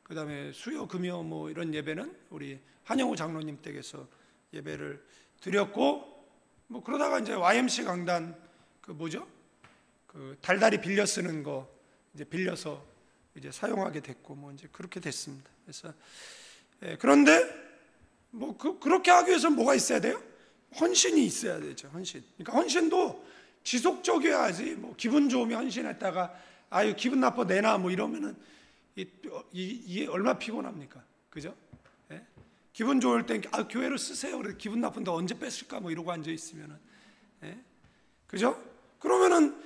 그 다음에 수요 금요 이런 예배는 우리 한영호 장로님 댁에서 예배를 드렸고, 그러다가 이제 YMC 강단 달달이 빌려 쓰는 거 이제 빌려서 이제 사용하게 됐고, 이제 그렇게 됐습니다. 그래서 그런데 그렇게 하기 위해서 뭐가 있어야 돼요? 헌신이 있어야 되죠. 헌신. 그러니까 헌신도 지속적이어야지. 기분 좋으면 헌신했다가 기분 나빠 내놔 이러면은 이게 얼마나 피곤합니까? 그죠? 기분 좋을 땐 교회로 쓰세요. 그래서 기분 나쁜데 언제 뺐을까 이러고 앉아 있으면은, 그죠? 그러면은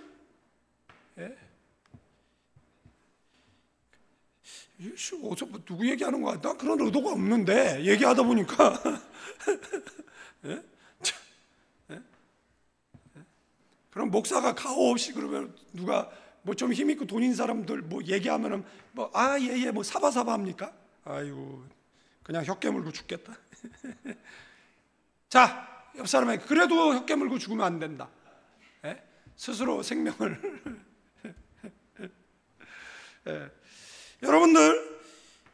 어디서 누구 얘기하는 거야? 난 그런 의도가 없는데 얘기하다 보니까 그럼 목사가 가오 없이 그러면 누가 좀 힘 있고 돈 있는 사람들 얘기하면은 예 사바사바 합니까? 아이고, 그냥 혀 깨물고 죽겠다. 자, 옆 사람에게 그래도 혀 깨물고 죽으면 안 된다. 스스로 생명을 여러분들,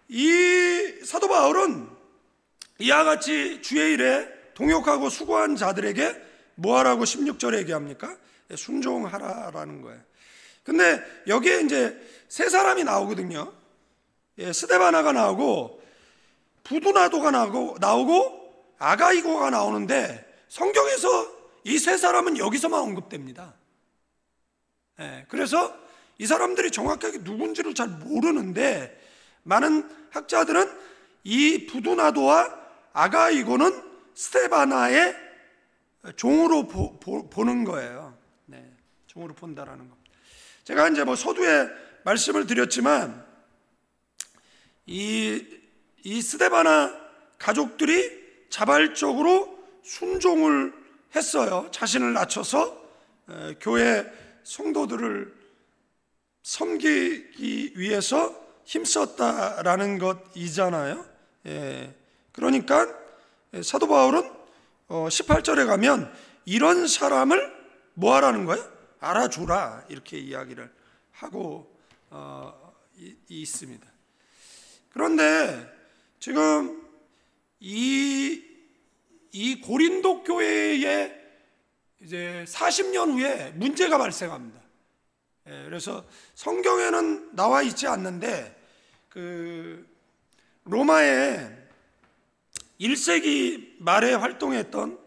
이 사도 바울은 이와 같이 주의 일에 동역하고 수고한 자들에게 뭐하라고 16절에 얘기합니까? 순종하라라는 거예요. 근데 여기에 이제 세 사람이 나오거든요. 스데바나가 나오고 부두나도가 나오고 아가이고가 나오는데 성경에서 이 세 사람은 여기서만 언급됩니다. 그래서 이 사람들이 정확하게 누군지를 잘 모르는데 많은 학자들은 이 부두나도와 아가이고는 스데바나의 종으로 보는 거예요. 종으로 본다라는 거. 제가 이제 서두에 말씀을 드렸지만 이 스데바나 가족들이 자발적으로 순종을 했어요. 자신을 낮춰서 교회 성도들을 섬기기 위해서 힘썼다라는 것이잖아요. 그러니까 사도 바울은 18절에 가면 이런 사람을 뭐 하라는 거예요? 알아주라, 이렇게 이야기를 하고 있습니다. 그런데 지금 이 고린도 교회에 이제 40년 후에 문제가 발생합니다. 그래서 성경에는 나와 있지 않는데 그 로마에 1세기 말에 활동했던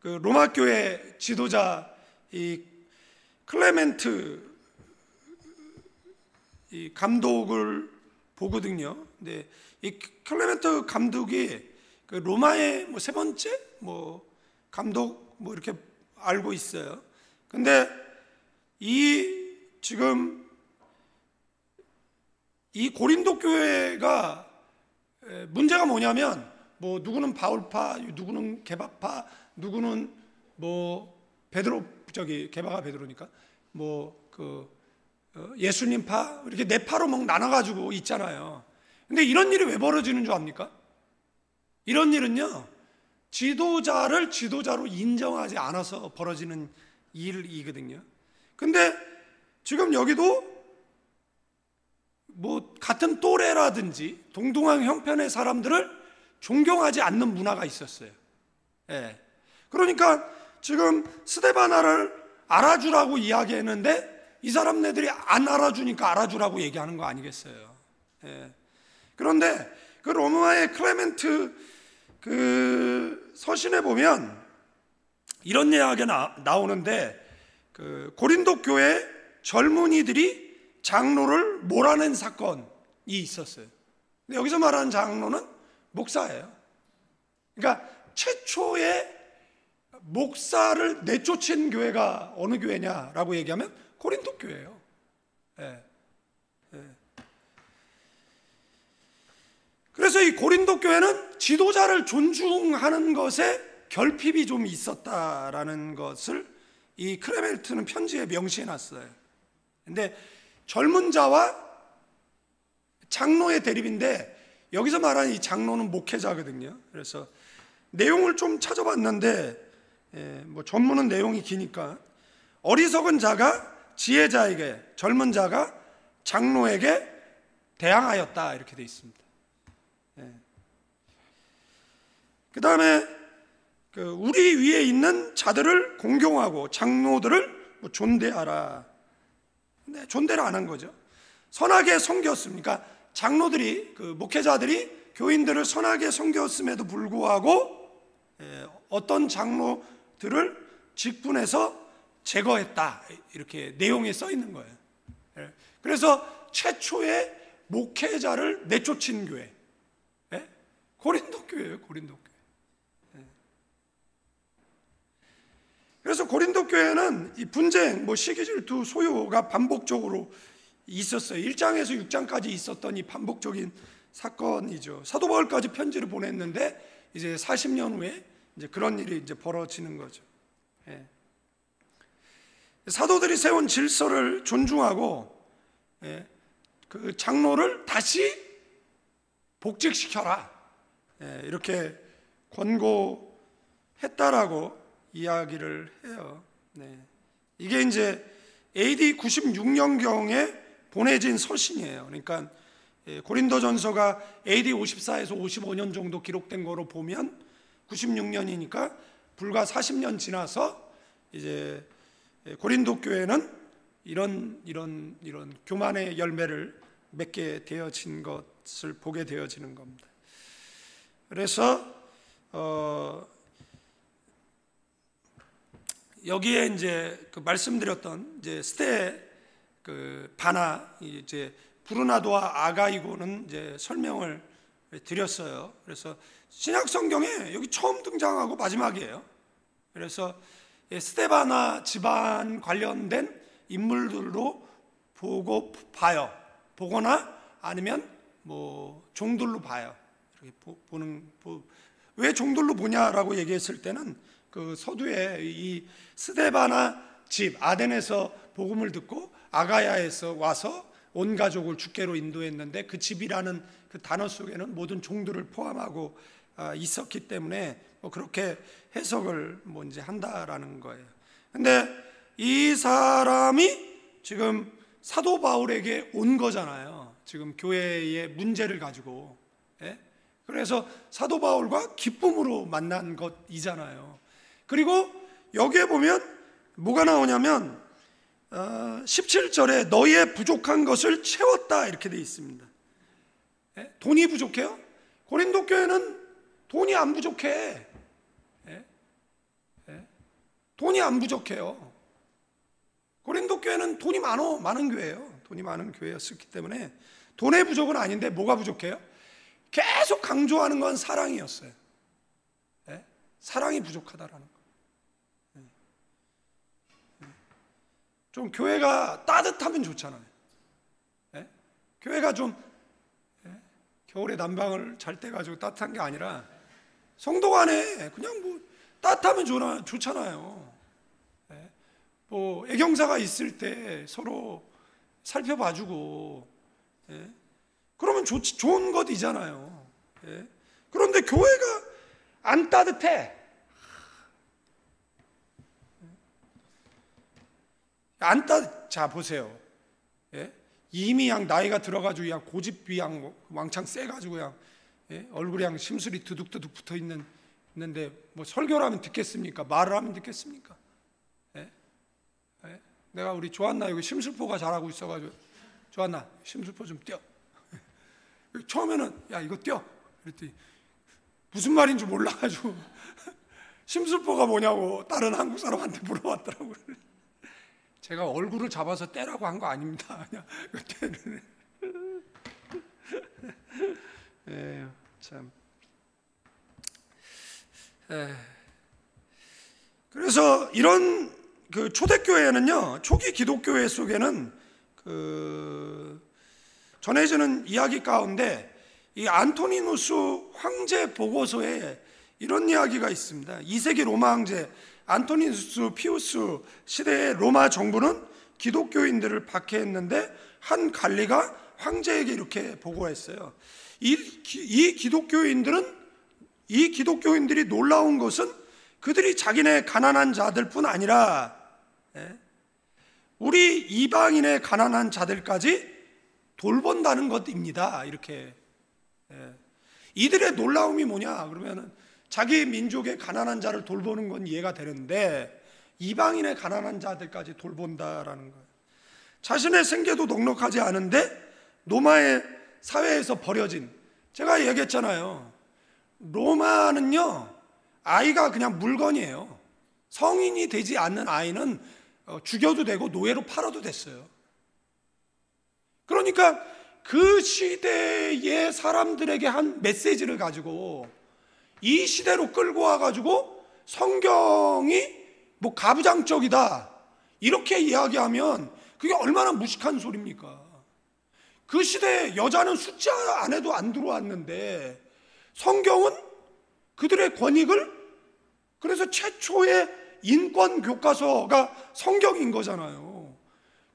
그 로마 교회 지도자 이 클레멘트 이 감독을 보거든요. 근데 이 클레멘트 감독이 그 로마의 세 번째 감독 이렇게 알고 있어요. 근데 지금 이 고린도 교회가 문제가 뭐냐면 누구는 바울파, 누구는 게바파, 누구는 베드로 게바가 베드로니까 예수님파 이렇게 네 파로 나눠가지고 있잖아요. 근데 이런 일이 왜 벌어지는 줄 압니까? 이런 일은요, 지도자를 지도자로 인정하지 않아서 벌어지는 일이거든요. 근데 지금 여기도 같은 또래라든지 동등한 형편의 사람들을 존경하지 않는 문화가 있었어요. 그러니까 지금 스데바나를 알아주라고 이야기했는데 이 사람네들이 안 알아주니까 알아주라고 얘기하는 거 아니겠어요? 그런데 그 로마의 클레멘트 그 서신에 보면 이런 이야기가 나오는데 그 고린도 교회 젊은이들이 장로를 몰아낸 사건이 있었어요. 근데 여기서 말하는 장로는 목사예요. 그러니까 최초의 목사를 내쫓은 교회가 어느 교회냐라고 얘기하면 고린도 교회예요. 그래서 이 고린도 교회는 지도자를 존중하는 것에 결핍이 좀 있었다라는 것을 이 클레멘트는 편지에 명시해놨어요. 근데 젊은 자와 장로의 대립인데 여기서 말하는 이 장로는 목회자거든요. 그래서 내용을 좀 찾아봤는데 전문은 내용이 기니까 어리석은 자가 지혜자에게, 젊은 자가 장로에게 대항하였다, 이렇게 되어 있습니다. 그 다음에 우리 위에 있는 자들을 공경하고 장로들을 존대하라. 근데 존대를 안 한 거죠. 선하게 섬겼습니까? 장로들이, 목회자들이 교인들을 선하게 섬겼음에도 불구하고 어떤 장로들을 직분에서 제거했다, 이렇게 내용에 써 있는 거예요. 그래서 최초의 목회자를 내쫓은 교회, 고린도 교회예요. 고린도 교회. 그래서 고린도 교회는 이 분쟁, 시기 질투, 소요가 반복적으로 있었어요. 1장에서 6장까지 있었던 이 반복적인 사건이죠. 사도 바울까지 편지를 보냈는데 이제 40년 후에 이제 그런 일이 이제 벌어지는 거죠. 사도들이 세운 질서를 존중하고 그 장로를 다시 복직시켜라, 이렇게 권고했다라고 이야기를 해요. 이게 이제 AD 96년경에 보내진 서신이에요. 그러니까 고린도전서가 AD 54에서 55년 정도 기록된 거로 보면 96년이니까 불과 40년 지나서 이제 고린도 교회는 이런 교만의 열매를 맺게 되어진 것입니다. 것을 보게 되어지는 겁니다. 그래서 여기에 이제 그 말씀드렸던 이제 스테바나 이제 브루나도와 아가이고는 이제 설명을 드렸어요. 그래서 신약 성경에 여기 처음 등장하고 마지막이에요. 그래서 스테바나 집안 관련된 인물들로 보거나 아니면 뭐 종들로 봐요. 이렇게 왜 종들로 보냐라고 얘기했을 때는 그 서두에 이 스데바나 집 아덴에서 복음을 듣고 아가야에서 와서 온 가족을 주께로 인도했는데 그 집이라는 그 단어 속에는 모든 종들을 포함하고 있었기 때문에 뭐 그렇게 해석을 뭐 이제 한다라는 거예요. 근데 이 사람이 지금 사도 바울에게 온 거잖아요. 지금 교회의 문제를 가지고. 예? 그래서 사도 바울과 기쁨으로 만난 것이잖아요. 그리고 여기에 보면 뭐가 나오냐면 17절에 너희의 부족한 것을 채웠다 이렇게 되어 있습니다. 예? 돈이 부족해요? 고린도 교회는 돈이 안 부족해. 예? 예? 돈이 안 부족해요. 고린도 교회는 돈이 많은 교회예요. 돈이 많은 교회였기 때문에 돈의 부족은 아닌데 뭐가 부족해요? 계속 강조하는 건 사랑이었어요. 예? 사랑이 부족하다라는 거. 예? 예? 좀 교회가 따뜻하면 좋잖아요. 예? 교회가 좀 겨울에 난방을 잘 때 가지고 따뜻한 게 아니라 성도 간에 그냥 뭐 따뜻하면 좋잖아요. 뭐 애경사가 있을 때 서로 살펴봐주고, 예? 그러면 좋은 것이잖아요. 예? 그런데 교회가 안 따뜻해. 자 보세요. 예? 이미 양 나이가 들어가지고 양 고집이 양 왕창 세가지고 양 얼굴에 양 심술이 두둑두둑 붙어 있는데 뭐 설교를 하면 듣겠습니까? 말을 하면 듣겠습니까? 내가 우리 조한나 여기 심술포가 잘하고 있어가지고 조한나 심술포 좀 떼어. 처음에는 야 이거 떼어. 그랬더니 무슨 말인지 몰라가지고 심술포가 뭐냐고 다른 한국 사람한테 물어봤더라고요. 제가 얼굴을 잡아서 떼라고 한 거 아닙니다. 그냥 떼를. 참. 그래서 이런 그 초대교회는요, 초기 기독교회 속에는 그 전해지는 이야기 가운데 이 안토니누스 황제 보고서에 이런 이야기가 있습니다. 2세기 로마 황제 안토니누스 피우스 시대의 로마 정부는 기독교인들을 박해했는데 한 관리가 황제에게 이렇게 보고했어요. 이 기독교인들이 놀라운 것은 그들이 자기네 가난한 자들뿐 아니라 우리 이방인의 가난한 자들까지 돌본다는 것입니다. 이렇게. 이들의 놀라움이 뭐냐 그러면은 자기 민족의 가난한 자를 돌보는 건 이해가 되는데 이방인의 가난한 자들까지 돌본다라는 거예요. 자신의 생계도 넉넉하지 않은데 로마의 사회에서 버려진, 제가 얘기했잖아요. 로마는요 아이가 그냥 물건이에요. 성인이 되지 않는 아이는 죽여도 되고 노예로 팔아도 됐어요. 그러니까 그 시대의 사람들에게 한 메시지를 가지고 이 시대로 끌고 와가지고 성경이 뭐 가부장적이다 이렇게 이야기하면 그게 얼마나 무식한 소리입니까? 그 시대에 여자는 숫자 안에도 안 들어왔는데 성경은 그들의 권익을, 그래서 최초의 인권 교과서가 성경인 거잖아요.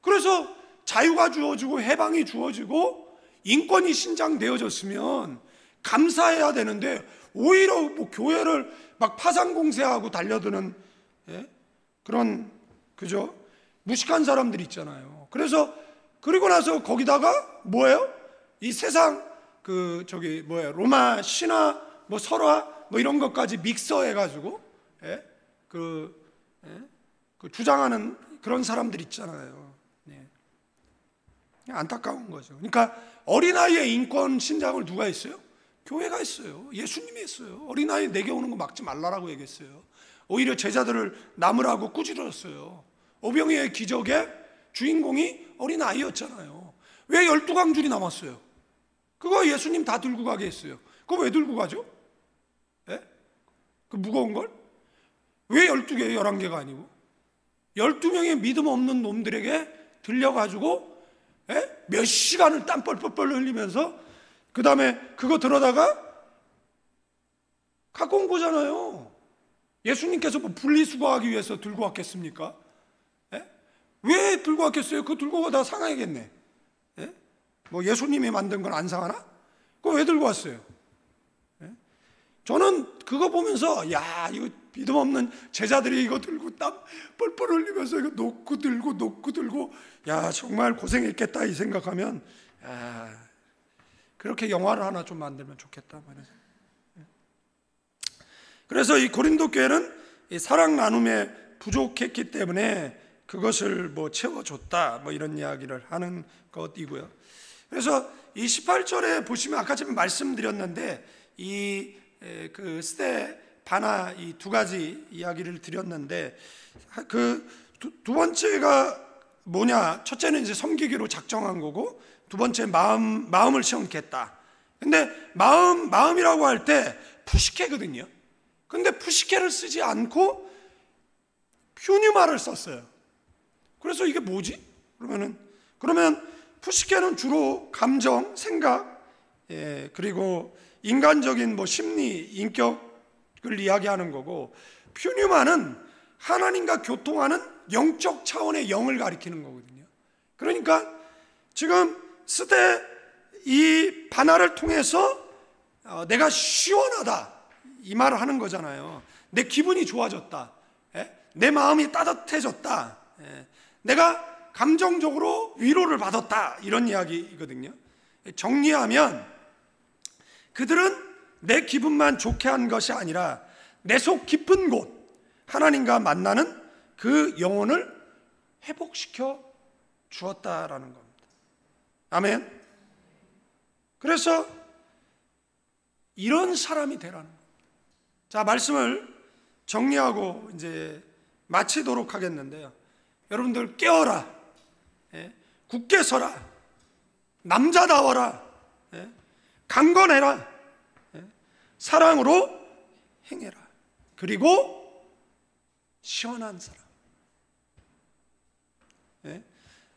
그래서 자유가 주어지고 해방이 주어지고 인권이 신장되어졌으면 감사해야 되는데 오히려 뭐 교회를 막 파상공세하고 달려드는 그런 그죠? 무식한 사람들이 있잖아요. 그래서 그리고 나서 거기다가 뭐예요? 이 세상 로마 신화 뭐 설화 뭐 이런 것까지 믹서해가지고 그 주장하는 그런 사람들 있잖아요. 안타까운 거죠. 그러니까 어린아이의 인권 신장을 누가 했어요? 교회가 했어요. 예수님이 했어요. 어린아이 내게 오는 거 막지 말라라고 얘기했어요. 오히려 제자들을 남으라고 꾸짖었어요. 오병이의 기적의 주인공이 어린아이였잖아요. 왜 12광줄이 남았어요? 그거 예수님 다 들고 가게 했어요. 그거 왜 들고 가죠? 예? 그 무거운 걸? 왜 12개, 11개가 아니고? 12명의 믿음 없는 놈들에게 들려가지고 몇 시간을 땀 뻘뻘뻘 흘리면서 그 다음에 그거 들어다가 갖고 온 거잖아요. 예수님께서 뭐 분리수거하기 위해서 들고 왔겠습니까? 왜 들고 왔겠어요? 그거 들고 가다 상하겠네. 뭐 예수님이 만든 건 안 상하나? 그거 왜 들고 왔어요? 저는 그거 보면서 야, 이거 믿음 없는 제자들이 이거 들고 땀 뻘뻘 흘리면서 이거 놓고 들고 야, 정말 고생했겠다 이 생각하면 야, 그렇게 영화를 하나 좀 만들면 좋겠다 말이죠. 그래서 이 고린도 교회는 이 사랑 나눔에 부족했기 때문에 그것을 뭐 채워줬다 뭐 이런 이야기를 하는 것이고요. 그래서 이 18절에 보시면 아까 전에 말씀드렸는데 그 스데바나 이 두 가지 이야기를 드렸는데 그 두 번째가 뭐냐? 첫째는 이제 섬기기로 작정한 거고 두 번째 마음을 시원케했다. 근데 마음이라고 할 때 푸시케거든요. 근데 푸시케를 쓰지 않고 퓨뉴마를 썼어요. 그래서 이게 뭐지? 그러면 푸시케는 주로 감정, 생각, 그리고 인간적인 뭐 심리, 인격을 이야기하는 거고, 퓨뉴마는 하나님과 교통하는 영적 차원의 영을 가리키는 거거든요. 그러니까 지금 스데 이 바나를 통해서 내가 시원하다 이 말을 하는 거잖아요. 내 기분이 좋아졌다. 내 마음이 따뜻해졌다. 내가 감정적으로 위로를 받았다 이런 이야기거든요. 정리하면 그들은 내 기분만 좋게 한 것이 아니라 내 속 깊은 곳 하나님과 만나는 그 영혼을 회복시켜 주었다라는 겁니다. 아멘. 그래서 이런 사람이 되라는 겁니다. 자, 말씀을 정리하고 이제 마치도록 하겠는데요. 여러분들 깨어라. 굳게 서라. 남자다워라. 강건해라. 사랑으로 행해라. 그리고 시원한 사람.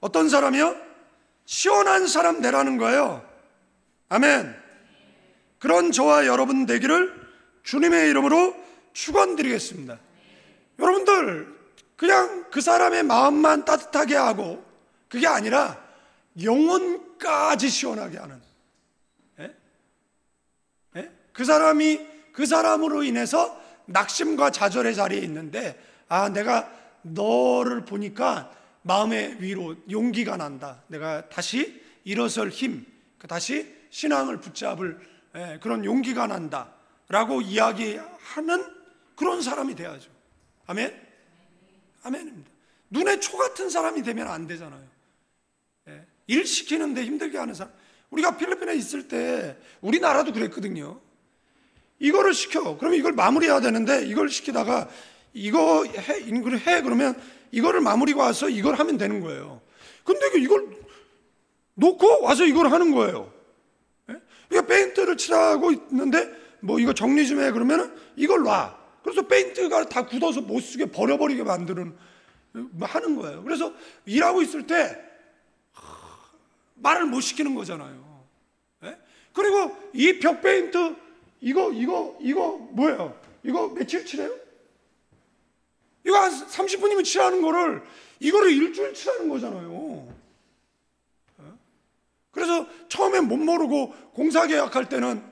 어떤 사람이요? 시원한 사람 되라는 거예요. 아멘. 그런 저와 여러분 되기를 주님의 이름으로 축원드리겠습니다. 여러분들 그냥 그 사람의 마음만 따뜻하게 하고 그게 아니라 영혼까지 시원하게 하는, 그 사람으로 인해서 낙심과 좌절의 자리에 있는데 내가 너를 보니까 마음의 위로 용기가 난다. 내가 다시 일어설 힘, 다시 신앙을 붙잡을 그런 용기가 난다 라고 이야기하는 그런 사람이 돼야죠. 아멘? 아멘입니다. 눈에 초 같은 사람이 되면 안 되잖아요. 일 시키는데 힘들게 하는 사람. 우리가 필리핀에 있을 때 우리나라도 그랬거든요. 이거를 시켜. 그러면 이걸 마무리해야 되는데 이걸 시키다가 이거 해 그러면 이거를 마무리가 와서 이걸 하면 되는 거예요. 근데 이걸 놓고 와서 이걸 하는 거예요. 그러니까 페인트를 칠하고 있는데 뭐 이거 정리 좀 해 그러면 이걸 놔. 그래서 페인트가 다 굳어서 못 쓰게 버려버리게 만드는 하는 거예요. 그래서 일하고 있을 때 말을 못 시키는 거잖아요. 그리고 이 벽 페인트 이거 뭐예요? 이거 며칠 칠해요? 이거 한 30분이면 칠하는 거를 이거를 일주일 칠하는 거잖아요. 그래서 처음엔 못 모르고 공사 계약할 때는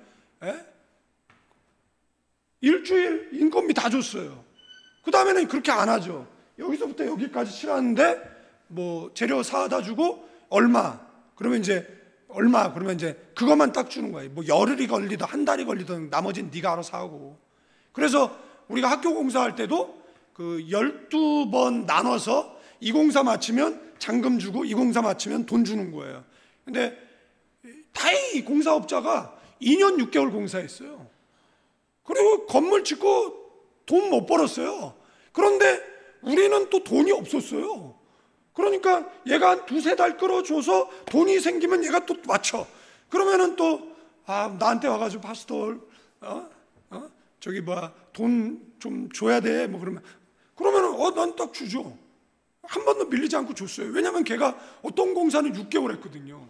일주일 인건비 다 줬어요. 그 다음에는 그렇게 안 하죠. 여기서부터 여기까지 칠하는데 뭐 재료 사다 주고 얼마 그러면 이제 얼마 그러면 이제 그것만 딱 주는 거예요. 뭐 열흘이 걸리든 한 달이 걸리든 나머지는 네가 알아서 하고. 그래서 우리가 학교 공사할 때도 그 12번 나눠서 이 공사 마치면 잔금 주고 이 공사 마치면 돈 주는 거예요. 근데 다행히 공사업자가 2년 6개월 공사했어요. 그리고 건물 짓고 돈 못 벌었어요. 그런데 우리는 또 돈이 없었어요. 그러니까 얘가 한 2-3달 끌어줘서 돈이 생기면 얘가 또 맞춰. 그러면은 또 나한테 와가지고 파스tor 저기 돈 좀 줘야 돼 뭐 그러면은 난 딱 주죠. 한 번도 밀리지 않고 줬어요. 왜냐하면 걔가 어떤 공사는 6개월 했거든요.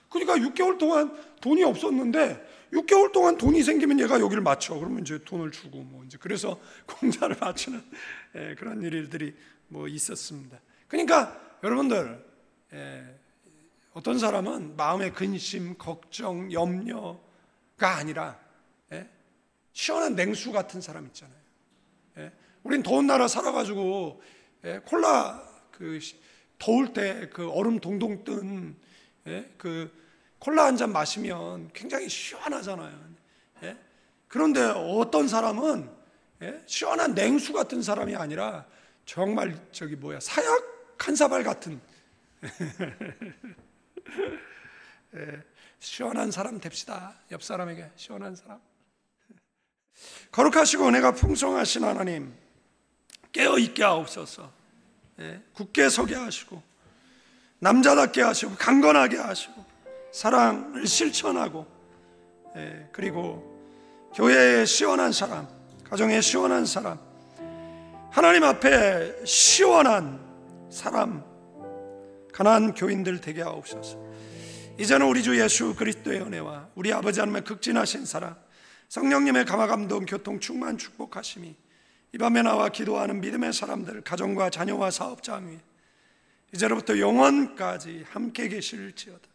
그러니까 6개월 동안 돈이 없었는데 6개월 동안 돈이 생기면 얘가 여기를 맞춰. 그러면 이제 돈을 주고 뭐 이제 그래서 공사를 맞추는 그런 일들이 뭐 있었습니다. 그러니까 여러분들 어떤 사람은 마음의 근심, 걱정, 염려가 아니라 시원한 냉수 같은 사람 있잖아요. 우린 더운 나라 살아가지고 콜라 더울 때 그 얼음 동동 뜬 그 콜라 한 잔 마시면 굉장히 시원하잖아요. 그런데 어떤 사람은 시원한 냉수 같은 사람이 아니라 정말 사약 한 사발 같은 시원한 사람 됩시다. 옆 사람에게 시원한 사람. 거룩하시고 은혜가 풍성하신 하나님, 깨어있게 하옵소서. 굳게 서게 하시고 남자답게 하시고 강건하게 하시고 사랑을 실천하고 그리고 교회의 시원한 사람, 가정의 시원한 사람, 하나님 앞에 시원한 사람, 가난한 교인들 되게 하옵소서. 이제는 우리 주 예수 그리스도의 은혜와 우리 아버지 하나님의 극진하신 사랑, 성령님의 감화감동 교통 충만 축복하심이 이 밤에 나와 기도하는 믿음의 사람들, 가정과 자녀와 사업장 위에 이제로부터 영원까지 함께 계실지어다.